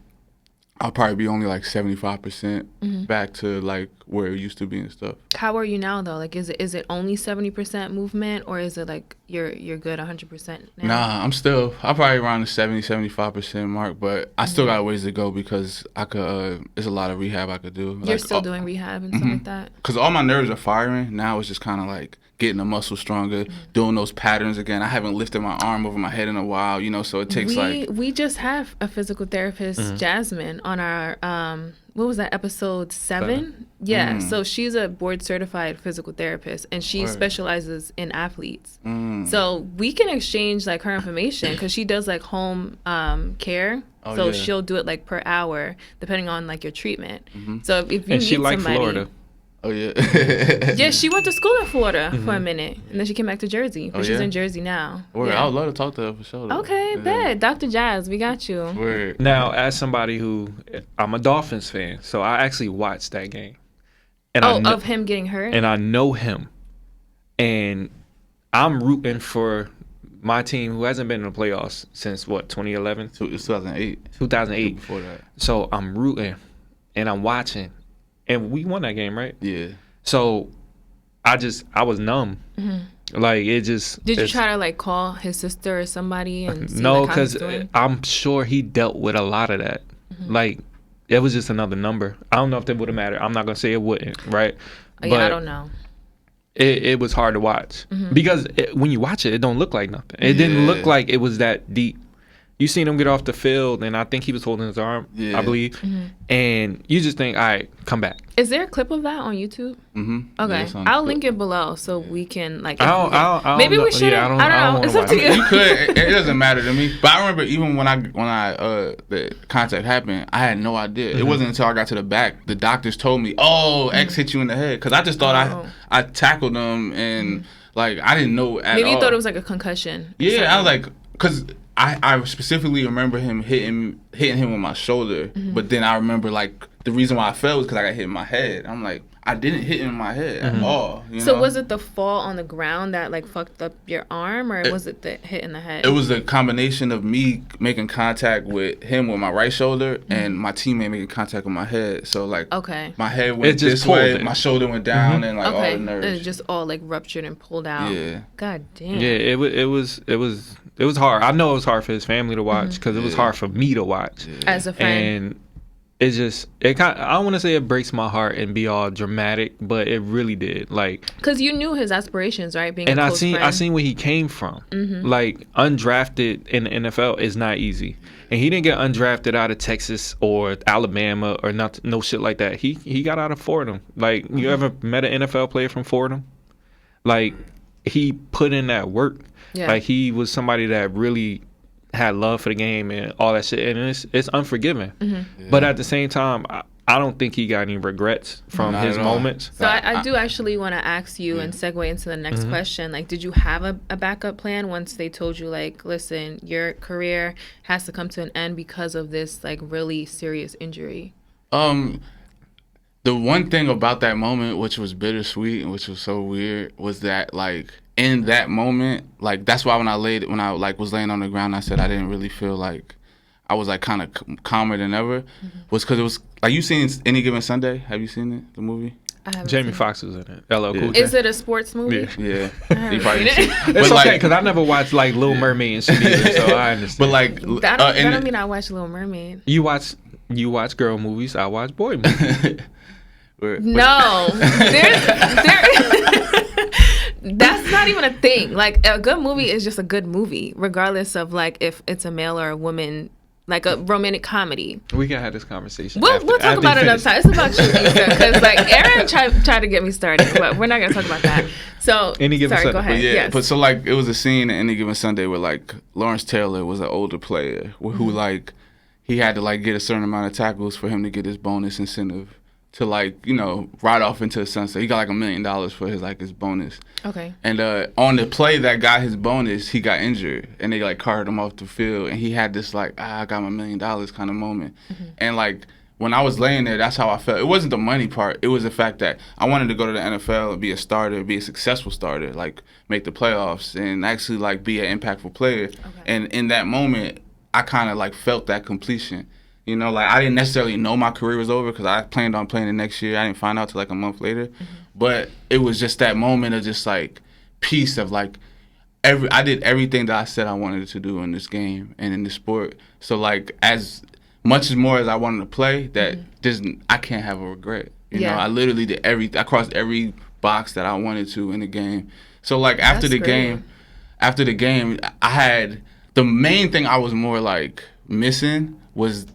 I'll probably be only like 75% back to like where it used to be and stuff. How are you now though? Like, is it only 70% movement, or is it like you're good 100% now? Nah, I'm probably around the 75% mark, but I still got a ways to go because I could. There's a lot of rehab I could do. You're still doing rehab and stuff like that. Because all my nerves are firing now. It's just kind of like getting the muscle stronger, doing those patterns again. I haven't lifted my arm over my head in a while, you know, so it takes we just have a physical therapist, Jasmine, on our what was that, episode 7? Yeah, so she's a board certified physical therapist, and she specializes in athletes. So we can exchange like her information because she does like home care. She'll do it like per hour depending on like your treatment. So if you and she need likes somebody, Florida. Oh, yeah. Yeah, she went to school in Florida for a minute, and then she came back to Jersey. But she's in Jersey now. Word. I would love to talk to her for sure. Okay, bet. Dr. Jazz, we got you. Word. Now, as somebody I'm a Dolphins fan, so I actually watched that game. And of him getting hurt? And I know him. And I'm rooting for my team, who hasn't been in the playoffs since, 2011? It's 2008. 2008. Before that. So I'm rooting, and I'm watching. And we won that game, right? Yeah. So I was numb. Like, it just. Did you try to like call his sister or somebody and see no, like, how he's because doing? I'm sure he dealt with a lot of that. Like, it was just another number. I don't know if that would have mattered. I'm not gonna say it wouldn't, right? Oh, yeah, I don't know. It was hard to watch because when you watch it, it don't look like nothing. It didn't look like it was that deep. You seen him get off the field, and I think he was holding his arm, I believe. And you just think, all right, come back. Is there a clip of that on YouTube? Okay, Yeah, I'll link it below so we can like. Maybe we should. Yeah, I don't know. It's up to you. You could. It doesn't matter to me. But I remember even when the contact happened, I had no idea. It wasn't until I got to the back, the doctors told me, "Oh, X hit you in the head," because I just thought I tackled him and like I didn't know at all. Maybe you thought it was like a concussion. Yeah, I was like, because I specifically remember him hitting him with my shoulder, but then I remember like the reason why I fell was because I got hit in my head. I'm like, I didn't hit him in my head at all. You So know? was it the fall on the ground that like fucked up your arm, or was it the hit in the head? It was a combination of me making contact with him with my right shoulder and my teammate making contact with my head. So like, my head went this way, my shoulder went down, and like all the nerves. And it just all like ruptured and pulled out. Yeah. God damn. Yeah, it was hard. I know it was hard for his family to watch because it was hard for me to watch as a friend. And it kind. I don't want to say it breaks my heart and be all dramatic, but it really did. Like, because you knew his aspirations, right? Being and a close friend. I seen where he came from. Like, undrafted in the NFL is not easy, and he didn't get undrafted out of Texas or Alabama or no shit like that. He got out of Fordham. Like, you ever met an NFL player from Fordham? Like, he put in that work. Yeah. Like, he was somebody that really had love for the game and all that shit, and it's unforgiving. Mm-hmm. But at the same time, I don't think he got any regrets from his moments. So I do actually want to ask you and segue into the next question. Like, did you have a backup plan once they told you, like, listen, your career has to come to an end because of this, like, really serious injury? The one thing about that moment, which was bittersweet and which was so weird, was that, like, in that moment, like, that's why when I was laying on the ground, I said I didn't really feel like I was, like, kind of calmer than ever, was because it was, like, you seen Any Given Sunday? Have you seen it, the movie? I haven't Jamie seen Foxx was in it. LL Cool it. Is it a sports movie? Yeah. I haven't You probably seen didn't it. see it. It's But, okay, like, because I never watched, like, Little Mermaid and shit either, so I understand. but, like, That don't mean I watch Little Mermaid. You watch girl movies, I watch boy movies. No, that's not even a thing. Like, a good movie is just a good movie, regardless of, like, if it's a male or a woman, like a romantic comedy. We can have this conversation. We'll talk about it another time. It's about you, Isa, because, like, Aaron tried to get me started, but we're not gonna talk about that. So, Any Given sorry, Sunday. go ahead. But yeah, Yes. but so, like, it was a scene in Any Given Sunday where, like, Lawrence Taylor was an older player who like, he had to, like, get a certain amount of tackles for him to get his bonus incentive to, like, you know, ride off into the sunset. He got like $1 million for his bonus. Okay. And on the play that got his bonus, he got injured, and they, like, carted him off the field, and he had this, like, I got my $1 million kind of moment. And, like, when I was laying there, that's how I felt. It wasn't the money part. It was the fact that I wanted to go to the NFL and be a starter, be a successful starter, like, make the playoffs and actually, like, be an impactful player. Okay. And in that moment, I kind of, like, felt that completion. You know, like, I didn't necessarily know my career was over because I planned on playing the next year. I didn't find out till, like, a month later. But it was just that moment of just, like, peace of, like, I did everything that I said I wanted to do in this game and in this sport. So, like, as much as more as I wanted to play, that I can't have a regret. You know, I literally did I crossed every box that I wanted to in the game. So, like, after the game, I had the main thing I was more, like, missing was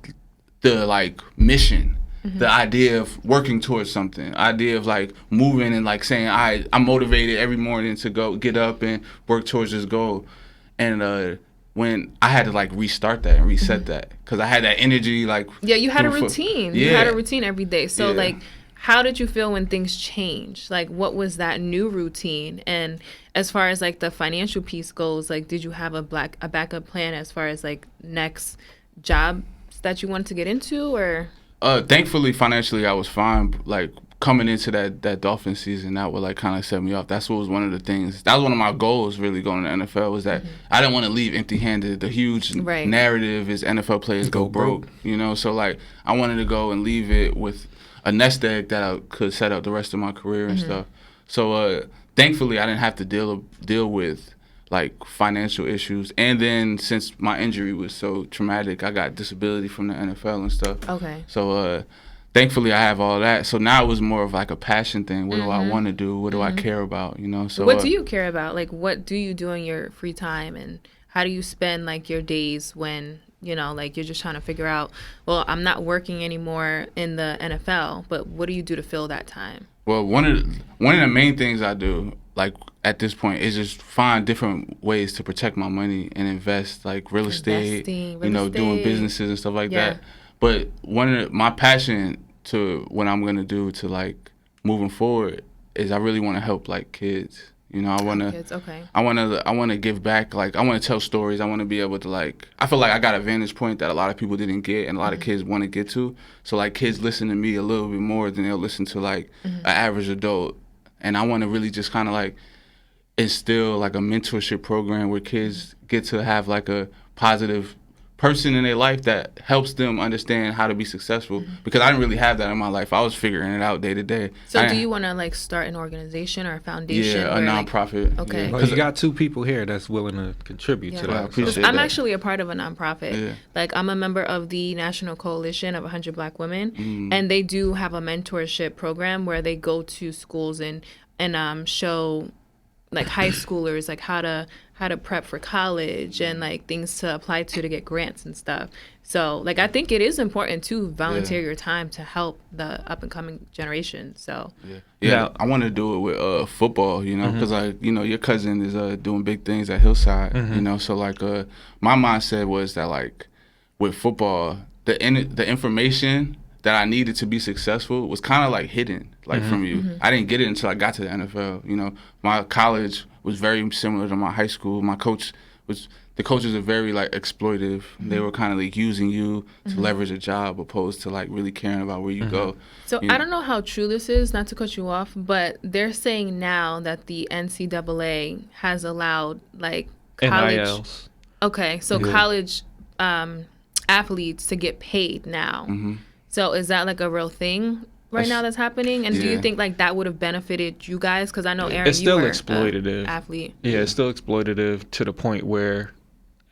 the, like, mission, the idea of working towards something, idea of, like, moving and, like, saying I'm motivated every morning to go get up and work towards this goal. And when I had to, like, restart that and reset that because I had that energy, like, you had a routine. You had a routine every day. So, like, how did you feel when things changed? Like, what was that new routine? And as far as, like, the financial piece goes, like, did you have a backup plan as far as, like, next jobs that you wanted to get into, or? Thankfully, financially, I was fine. Like, coming into that Dolphin season, that would, like, kind of set me off. That's what was one of the things. That was one of my goals, really, going to the NFL, was that I didn't want to leave empty-handed. The huge narrative is NFL players go broke, you know? So, like, I wanted to go and leave it with a nest egg that I could set up the rest of my career and stuff. So, thankfully, I didn't have to deal with, like, financial issues. And then since my injury was so traumatic, I got disability from the NFL and stuff. Okay. So thankfully I have all that. So now it was more of, like, a passion thing. What do I want to do? What do I care about? You know. So what do you care about? Like, what do you do in your free time, and how do you spend, like, your days when, you know, like, you're just trying to figure out, well, I'm not working anymore in the NFL, but what do you do to fill that time? Well, one of the main things I do, like, at this point, is just find different ways to protect my money and invest, like real estate, doing businesses and stuff like that. But my passion to what I'm gonna do to, like, moving forward is I really want to help, like, kids. You know, I want to give back. Like, I want to tell stories. I want to be able to, like, I feel like I got a vantage point that a lot of people didn't get and a lot of kids want to get to. So, like, kids listen to me a little bit more than they'll listen to, like, an average adult. And I want to really just kind of, like, instill, like, a mentorship program where kids get to have, like, a positive person in their life that helps them understand how to be successful, because I didn't really have that in my life. I was figuring it out day to day. So do you want to, like, start an organization or a foundation? Yeah, a nonprofit. Like, okay. Well, you got two people here that's willing to contribute to that. I appreciate I'm that. actually a part of a nonprofit. Yeah. Like, I'm a member of the National Coalition of 100 Black Women, and they do have a mentorship program where they go to schools and show like high schoolers, like how to prep for college and like things to apply to get grants and stuff. So like I think it is important to volunteer your time to help the up and coming generation. So yeah, I want to do it with football, you know, because like, you know, your cousin is doing big things at Hillside, you know, so like my mindset was that like with football, the information that I needed to be successful was kind of like hidden, like from you. I didn't get it until I got to the NFL. You know, my college was very similar to my high school. The coaches are very like exploitive. They were kind of like using you to leverage a job opposed to like really caring about where you go. So you know? I don't know how true this is, not to cut you off, but they're saying now that the NCAA has allowed like college. NILs. Okay, so college athletes to get paid now. So is that like a real thing right now that's happening? And do you think like that would have benefited you guys? Because I know Aaron, it's still you were exploitative. Athlete. Yeah, it's still exploitative to the point where,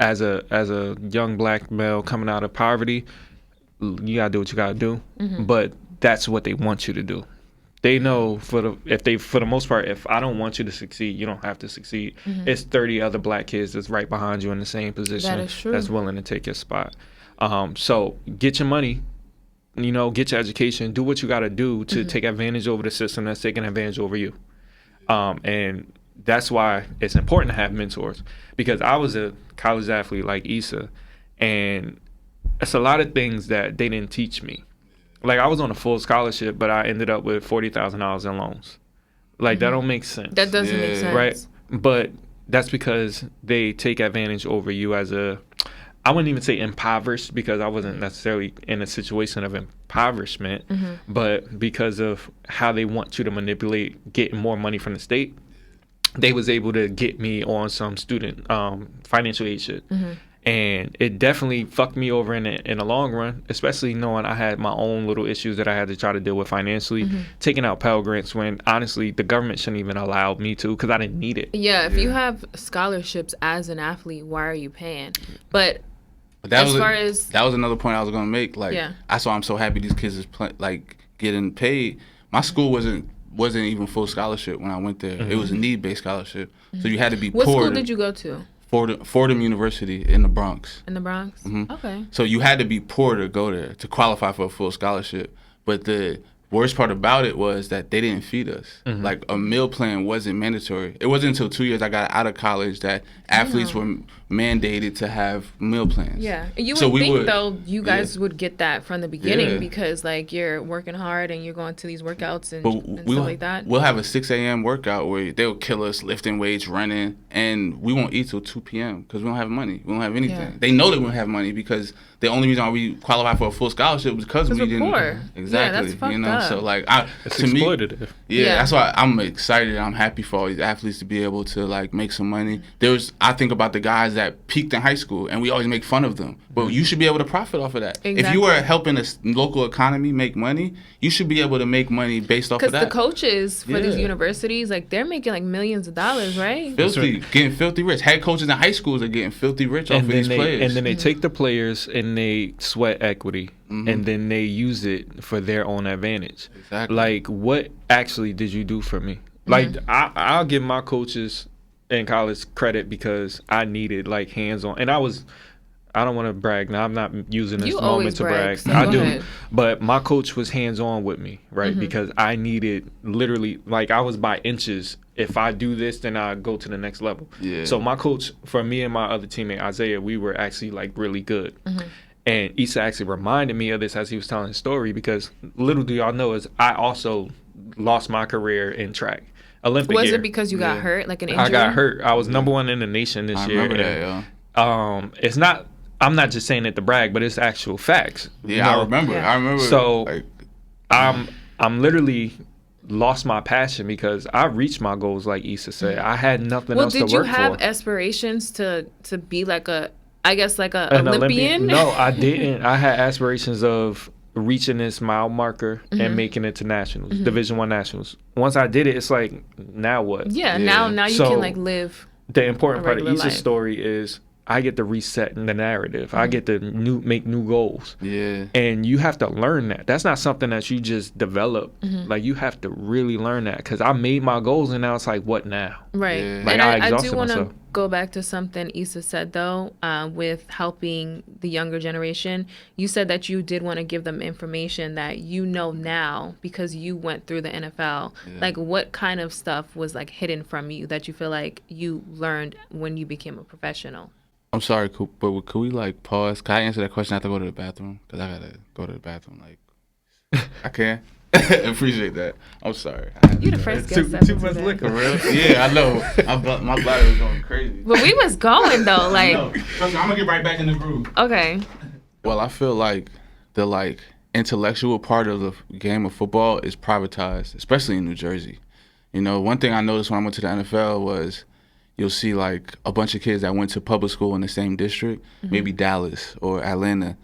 as a young black male coming out of poverty, you gotta do what you gotta do. But that's what they want you to do. They know for the most part, if I don't want you to succeed, you don't have to succeed. It's 30 other black kids that's right behind you in the same position. That is true. That's willing to take your spot. So get your money. You know, get your education, do what you got to do to take advantage over the system that's taking advantage over you. And that's why it's important to have mentors, because I was a college athlete like Isa, and it's a lot of things that they didn't teach me. Like I was on a full scholarship, but I ended up with $40,000 in loans. Like that don't make sense. That doesn't make sense. Right? But that's because they take advantage over you as I wouldn't even say impoverished, because I wasn't necessarily in a situation of impoverishment, but because of how they want you to manipulate getting more money from the state, they was able to get me on some student financial aid shit. And it definitely fucked me over in the long run, especially knowing I had my own little issues that I had to try to deal with financially, taking out Pell Grants when honestly the government shouldn't even allow me to, because I didn't need it. Yeah, if you have scholarships as an athlete, why are you paying? But that that was another point I was gonna make. Like, that's why I'm so happy these kids is getting paid. My school wasn't even full scholarship when I went there. It was a need-based scholarship, so you had to be poor. What school did you go to? Fordham University in the Bronx. In the Bronx? Okay. So you had to be poor to go there to qualify for a full scholarship. But the worst part about it was that they didn't feed us. Like a meal plan wasn't mandatory. It wasn't until 2 years I got out of college that athletes were mandated to have meal plans. Yeah. You would think though you guys would get that from the beginning because like you're working hard and you're going to these workouts and stuff like that. We'll have a 6 a.m. workout where they'll kill us lifting weights, running, and we won't eat till 2 p.m. because we don't have money. We don't have anything. Yeah. They know that we don't have money because the only reason why we qualify for a full scholarship was because we didn't. Poor. Exactly. Yeah, that's fucked up. So like it's to exploitative. Me, that's why I'm excited. I'm happy for all these athletes to be able to like make some money. I think about the guys that peaked in high school and we always make fun of them, but you should be able to profit off of that. Exactly. If you are helping a local economy make money, you should be able to make money based off of that. Because the coaches for these universities, like they're making like millions of dollars, right? Getting filthy rich. Head coaches in high schools are getting filthy rich off of these players. And then they take the players and they sweat equity, and then they use it for their own advantage. Exactly. Like, what actually did you do for me? Like, I'll give my coaches in college credit because I needed like hands-on, and I don't want to brag. Now I'm not using this moment to brag. So I do, ahead. but my coach was hands-on with me, right? Because I needed literally, like I was by inches. If I do this, then I go to the next level. Yeah. So my coach, for me and my other teammate Isaiah, we were actually like really good. And Isa actually reminded me of this as he was telling his story, because little do y'all know is I also lost my career in track. Olympic Was year. it because you got hurt, like an injury? I got hurt. I was number one in the nation this year. I remember that, it's not. I'm not just saying it to brag, but it's actual facts. Yeah, you know? I remember. So, like, I'm literally lost my passion because I reached my goals, like Isa said. I had nothing else to work for. Did you have aspirations to be like an Olympian? No, I didn't. I had aspirations of reaching this mile marker and making it to nationals, Division I nationals. Once I did it, it's like, now what? Yeah. Now you can like live. The important part of Isa's life. story is I get to reset the narrative. I get to make new goals. Yeah. And you have to learn that. That's not something that you just develop. Like, you have to really learn that, because I made my goals and now it's like, what now? Right. Yeah. Like, And I I exhausted do want to myself. go back to something Isa said, though, with helping the younger generation. You said that you did want to give them information that you know now because you went through the NFL. Yeah. Like, what kind of stuff was, like, hidden from you that you feel like you learned when you became a professional? I'm sorry, but could we like pause? Can I answer that question? I have to go to the bathroom because I gotta go to the bathroom. Like, I can. Appreciate that. I'm sorry. You the first guest ever Too to much that. liquor, Real? Yeah, I know. My bladder was going crazy. But we was going, though. Like, No, trust me, I'm gonna get right back in the groove. okay. Well, I feel like the intellectual part of the game of football is privatized, especially in New Jersey. You know, one thing I noticed when I went to the NFL was you'll see like a bunch of kids that went to public school in the same district, maybe Dallas or Atlanta,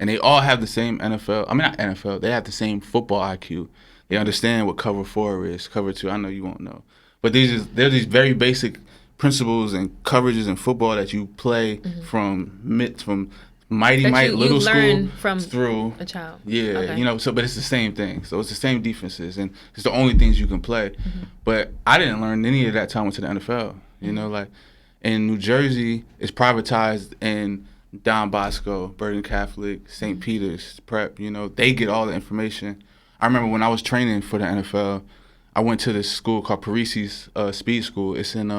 and they all have the same NFL. I mean, not NFL. They have the same football IQ. They understand what cover 4 is, cover 2. I know you won't know, but there's these very basic principles and coverages in football that you play from mighty little learn school from through a child. yeah, Okay. you know, so but it's the same thing. So it's the same defenses and it's the only things you can play. But I didn't learn any of that till I went to the NFL. You know, like in New Jersey, it's privatized in Don Bosco, Bergen Catholic, St. Peter's, Prep, you know, they get all the information. I remember when I was training for the NFL, I went to this school called Parisi's Speed School. It's in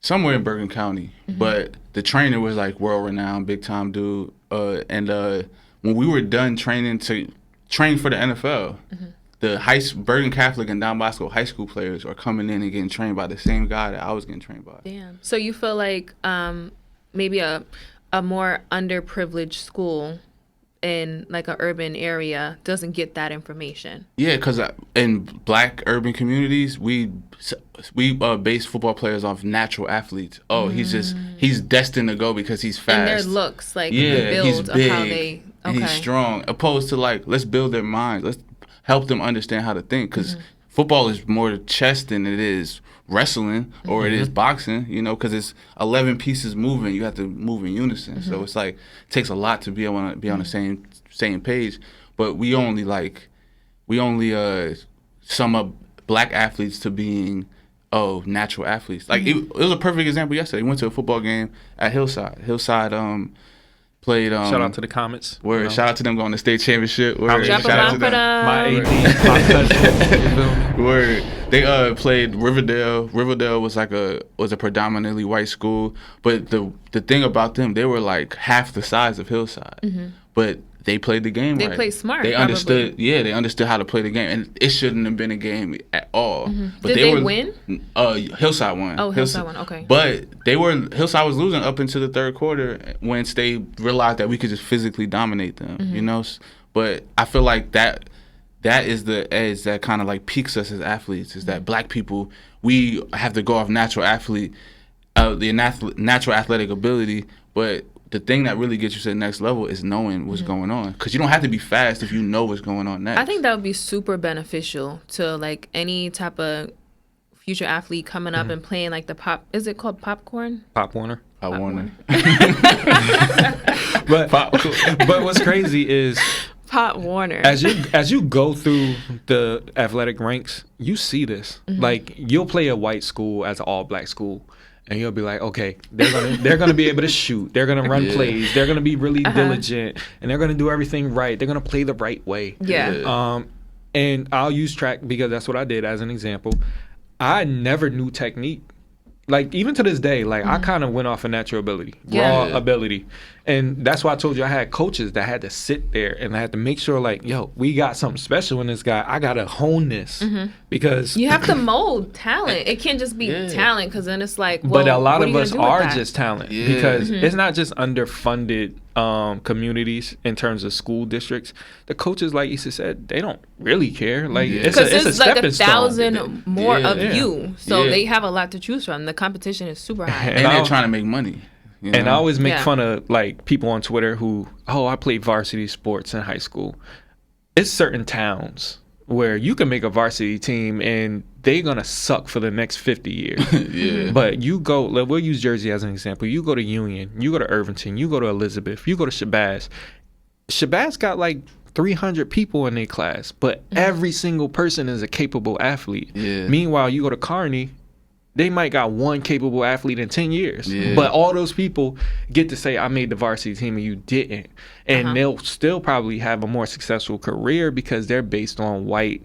somewhere in Bergen County, but the trainer was like world renowned, big time dude. And when we were done training to train for the NFL, the Bergen Catholic and Don Bosco high school players are coming in and getting trained by the same guy that I was getting trained by. Damn. So you feel like maybe a more underprivileged school in like an urban area doesn't get that information? Yeah, because in black urban communities, we base football players off natural athletes. Oh, he's destined to go because he's fast. And their looks, like yeah, the build he's big of how they. and he's strong. Opposed to like, let's build their minds. Let's help them understand how to think. Because football is more chess than it is wrestling or it is boxing. You know, because it's 11 pieces moving. You have to move in unison. So it's like it takes a lot to be able to be on the same page. But we only sum up black athletes to being natural athletes. Like it was a perfect example yesterday. We went to a football game at Hillside. Hillside played. Shout out to the Comets. Word, you know. shout out to them going to state championship. Word, Drop shout out to them. My them. AD, my cousin. You feel me? Word. They played Riverdale. Riverdale was a predominantly white school, but the thing about them, they were like half the size of Hillside. But they played the game right. They played smart, They probably. understood. Yeah, they understood how to play the game, and it shouldn't have been a game at all. But Did they win? Hillside won. Oh, Hillside won. Okay. But Hillside was losing up into the third quarter once they realized that we could just physically dominate them. You know, but I feel like that is the edge that kind of like peaks us as athletes. Is that black people, we have to go off natural athletic ability, but the thing that really gets you to the next level is knowing what's going on. Because you don't have to be fast if you know what's going on next. I think that would be super beneficial to like any type of future athlete coming up and playing like the pop. Is it called popcorn? Pop Warner. I won But what's crazy is Pop Warner. as you go through the athletic ranks, you see this. Like you'll play a white school as an all black school. And you'll be like, okay, they're gonna be able to shoot. They're gonna run plays. They're gonna be really diligent, and they're gonna do everything right. They're gonna play the right way. Yeah. And I'll use track because that's what I did as an example. I never knew technique. Like even to this day, like I kind of went off of natural ability, raw ability, and that's why I told you I had coaches that had to sit there and I had to make sure, like, yo, we got something special in this guy. I gotta hone this because You have to mold talent. It can't just be talent because then it's like, well, but a lot what of you us gonna do with are that? just talent because it's not just underfunded communities in terms of school districts. The coaches, like Isa said, they don't really care. Like it's a there's like stepping stone. 1,000 more of Yeah. you, so Yeah. they have a lot to choose from. The competition is super high. and they're trying to make money. You know? And I always make Yeah. fun of like people on Twitter who, I played varsity sports in high school. It's certain towns where you can make a varsity team and they're gonna suck for the next 50 years. Yeah. But you go, like, we'll use Jersey as an example. You go to Union, you go to Irvington, you go to Elizabeth, you go to Shabazz. Shabazz got like 300 people in their class, but every single person is a capable athlete. Yeah. Meanwhile, you go to Kearney, they might got one capable athlete in 10 years. Yeah. But all those people get to say, I made the varsity team and you didn't. And they'll still probably have a more successful career because they're based on white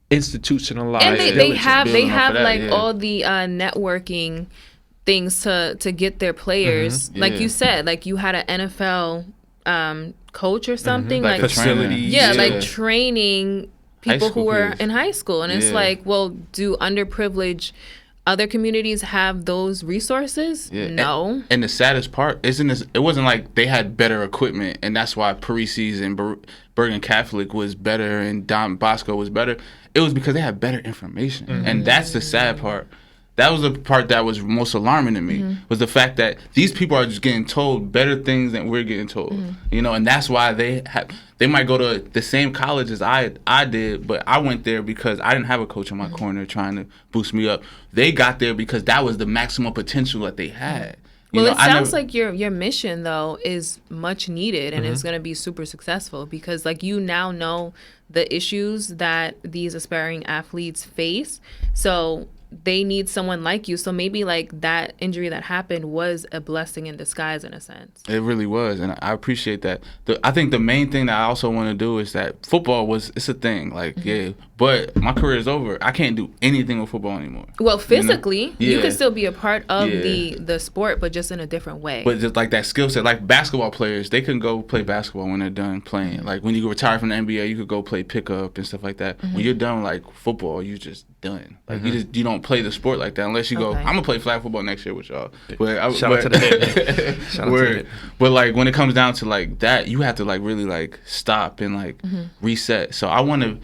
institutionalized. And they have that, like yeah. all the networking things to get their players. Like you said, like you had an NFL coach or something. Like facilities. Yeah, like training people who were kids. in high school. And it's like, well, do underprivileged other communities have those resources? Yeah. No. And the saddest part it wasn't like they had better equipment, and that's why Parisi's and Bergen Catholic was better and Don Bosco was better. It was because they had better information, and that's the sad part. That was the part that was most alarming to me, was the fact that these people are just getting told better things than we're getting told, you know, and that's why they might go to the same college as I did, but I went there because I didn't have a coach in my corner trying to boost me up. They got there because that was the maximum potential that they had. Well, it sounds like your mission, though, is much needed and it's going to be super successful because, like, you now know the issues that these aspiring athletes face. So they need someone like you. So maybe, like, that injury that happened was a blessing in disguise in a sense. It really was, and I appreciate that. I think the main thing that I also want to do is that football it's a thing, like, but my career is over. I can't do anything with football anymore. Well, physically, you you can still be a part of the sport, but just in a different way. But just like that skill set, like basketball players, they can go play basketball when they're done playing. Like when you retire from the NBA, you could go play pickup and stuff like that. When you're done like football, you're just done. Like you don't play the sport like that unless you go, I'm gonna play flag football next year with y'all. Shout out to the head. Shout out to the head. But like when it comes down to like that, you have to like really like stop and like reset. So I want to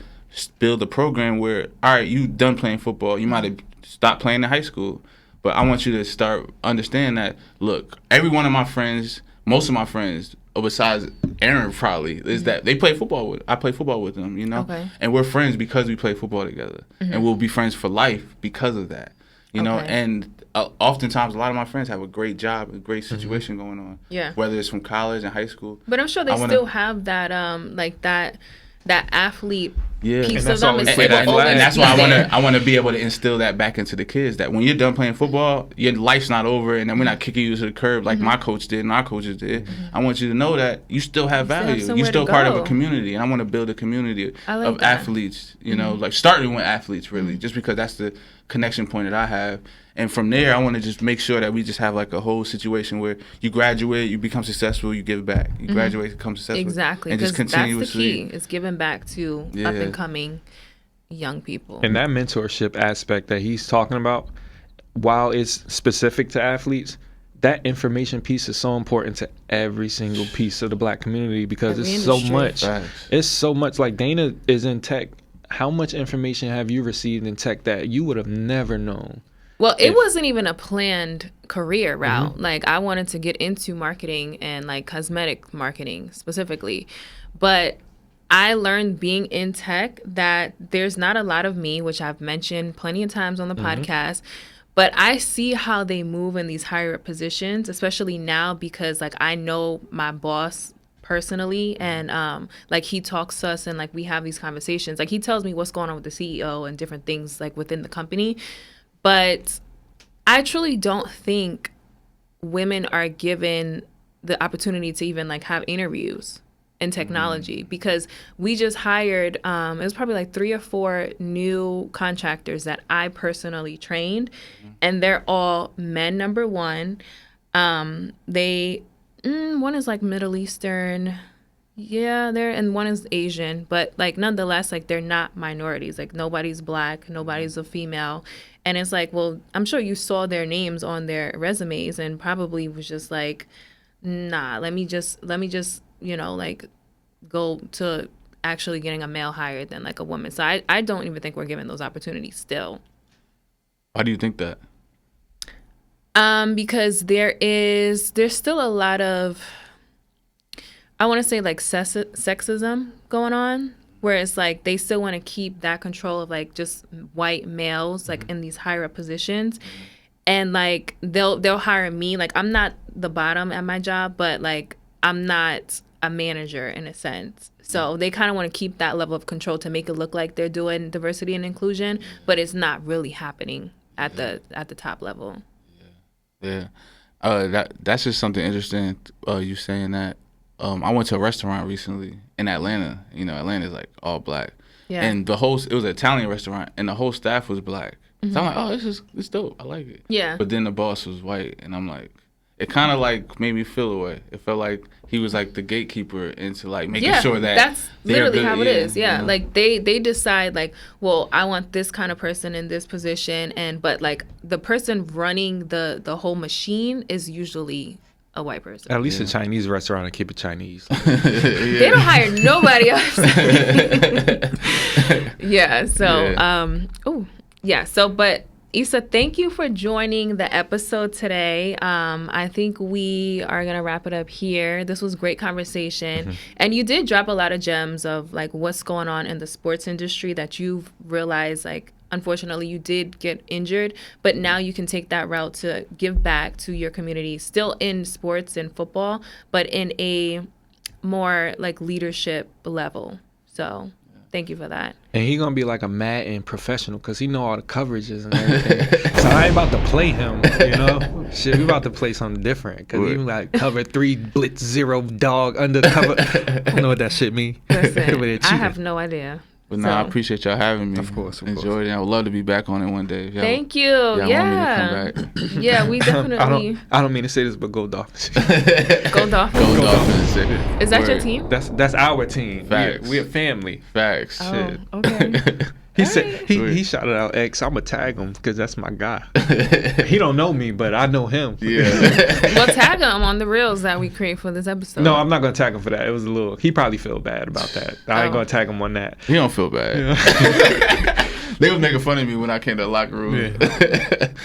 build a program where, all right, you done playing football, you might have stopped playing in high school, but I want you to start understand that, look, every one of my friends, most of my friends, besides Aaron probably, is that they play football with. I play football with them, you know? Okay. And we're friends because we play football together. And we'll be friends for life because of that, you know? And oftentimes a lot of my friends have a great job, a great situation going on. Yeah. Whether it's from college and high school. But I'm sure they still have that, like that athlete piece And of them. always And that's why there. I want to be able to instill that back into the kids, that when you're done playing football, your life's not over, and then we're not kicking you to the curb like my coach did and our coaches did. I want you to know that you still have value. You're still part of a community, and I want to build a community of athletes, you know, like starting with athletes really, just because that's the connection point that I have. And from there, I want to just make sure that we just have like a whole situation where you graduate, you become successful, you give back. You graduate, become successful. Exactly, and just because that's the continuously. key. It's giving back to up and coming young people. And that mentorship aspect that he's talking about, while it's specific to athletes, that information piece is so important to every single piece of the Black community because Every it's industry. so much. Facts. It's so much. Like Dana is in tech. How much information have you received in tech that you would have never known? Well, it wasn't even a planned career route. Like, I wanted to get into marketing and, like, cosmetic marketing specifically. But I learned being in tech that there's not a lot of me, which I've mentioned plenty of times on the podcast. But I see how they move in these higher up positions, especially now because, like, I know my boss personally, and like he talks to us and like we have these conversations. Like he tells me what's going on with the CEO and different things like within the company. But I truly don't think women are given the opportunity to even like have interviews in technology because we just hired, it was probably like 3 or 4 new contractors that I personally trained, and they're all men, number one. They, one is like Middle Eastern, and one is Asian, but like nonetheless, like they're not minorities. Like nobody's Black, nobody's a female. And it's like, well, I'm sure you saw their names on their resumes and probably was just like, nah, let me just, you know, like go to actually getting a male higher than like a woman. So I don't even think we're given those opportunities still. Why do you think that? Because there's still a lot of, I want to say like sexism going on where it's like they still want to keep that control of like just white males like in these higher up positions. And like they'll hire me. Like I'm not the bottom at my job, but like I'm not a manager in a sense. So they kind of want to keep that level of control to make it look like they're doing diversity and inclusion, but it's not really happening at the top level. Yeah. That's just something interesting. You saying that. I went to a restaurant recently in Atlanta. You know, Atlanta's like all black. Yeah. And it was an Italian restaurant, and the whole staff was black. So I'm like, oh, it's dope. I like it. Yeah. But then the boss was white, and I'm like, it kind of like made me feel away. It felt like he was like the gatekeeper into like making sure that that's literally how it is. Yeah. You know? Like they decide like, well, I want this kind of person in this position, but like the person running the whole machine is usually a white person. At least a Chinese restaurant and keep it Chinese. They don't hire nobody else. Yeah. So, but Isa, thank you for joining the episode today. I think we are going to wrap it up here. This was great conversation. And you did drop a lot of gems of like what's going on in the sports industry that you've realized, like, unfortunately, you did get injured, but now you can take that route to give back to your community, still in sports and football, but in a more like leadership level. So thank you for that. And he gonna be like a Madden professional because he know all the coverages and everything. So I ain't about to play him, you know. Shit, we about to play something different because he like cover 3, blitz 0, dog under the cover. I don't know what that shit mean. Listen, I have no idea. But I appreciate y'all having me. Of course. Enjoyed it. I would love to be back on it one day. Thank you. Want me to come back. Yeah, we definitely. I don't mean to say this, but go Dolphins. Go Dolphins. Go Dolphins. Is that your team? That's our team. Facts. We're a family. Facts. Oh, Shit. Okay. He said he shouted out X. I'm gonna tag him because that's my guy. He don't know me, but I know him. Yeah. We'll tag him on the reels that we create for this episode. No, I'm not gonna tag him for that. It was a little. He probably feel bad about that. I ain't gonna tag him on that. He don't feel bad. Yeah. They was making fun of me when I came to the locker room. Yeah.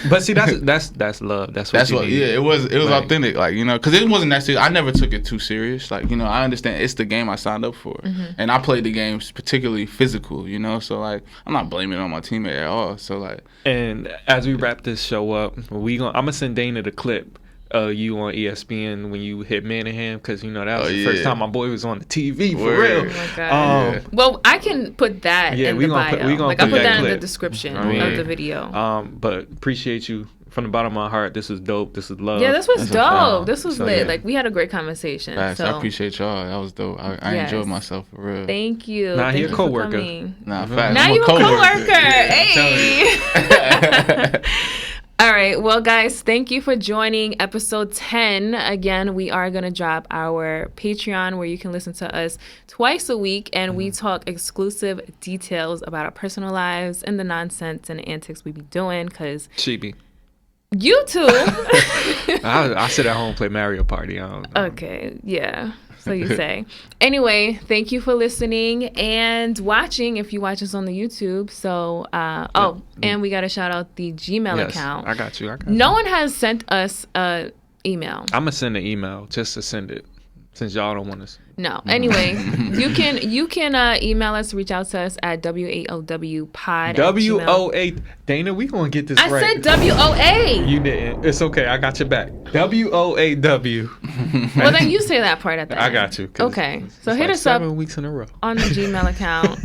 But see, that's love. That's what you need. Yeah, it was authentic. Like, you know, because it wasn't that serious. I never took it too serious. Like, you know, I understand it's the game I signed up for, and I played the games particularly physical. You know, so like I'm not blaming it on my teammate at all. So like, and as we wrap this show up, I'm gonna send Dana the clip. You on ESPN when you hit Manningham, because you know that was the first time my boy was on the TV for real. Oh my God. Well, I can put that in the bio. I'll put that in the description of the video. But appreciate you from the bottom of my heart. This is dope. This is love. Yeah, this was dope. This was lit. Yeah. Like we had a great conversation. Facts. So I appreciate y'all. That was dope. I enjoyed myself for real. Thank you. Now you're a coworker. Nah, facts. Now you a coworker. Hey. All right. Well, guys, thank you for joining episode 10. Again, we are going to drop our Patreon where you can listen to us twice a week, and we talk exclusive details about our personal lives and the nonsense and antics we be doing, because she be. You too. I sit at home and play Mario Party. I don't know. Okay. Yeah. So you say. Anyway, thank you for listening and watching if you watch us on the YouTube. So, and we got to shout out the Gmail account. I got you. No one has sent us an email. I'm going to send an email just to send it since y'all don't want to. No. Anyway, you can email us, reach out to us at WAOWpod. WOA. Dana, we going to get this right. I said WOA. You didn't. It's okay. I got your back. WOAW. Well, then you say that part at the end. I got you. Okay. So hit us up 7 weeks in a row on the Gmail account.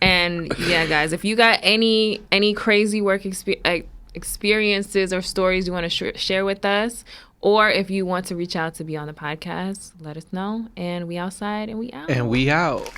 And yeah, guys, if you got any crazy work experiences or stories you want to share with us, or if you want to reach out to be on the podcast, let us know. And we outside and we out. And we out.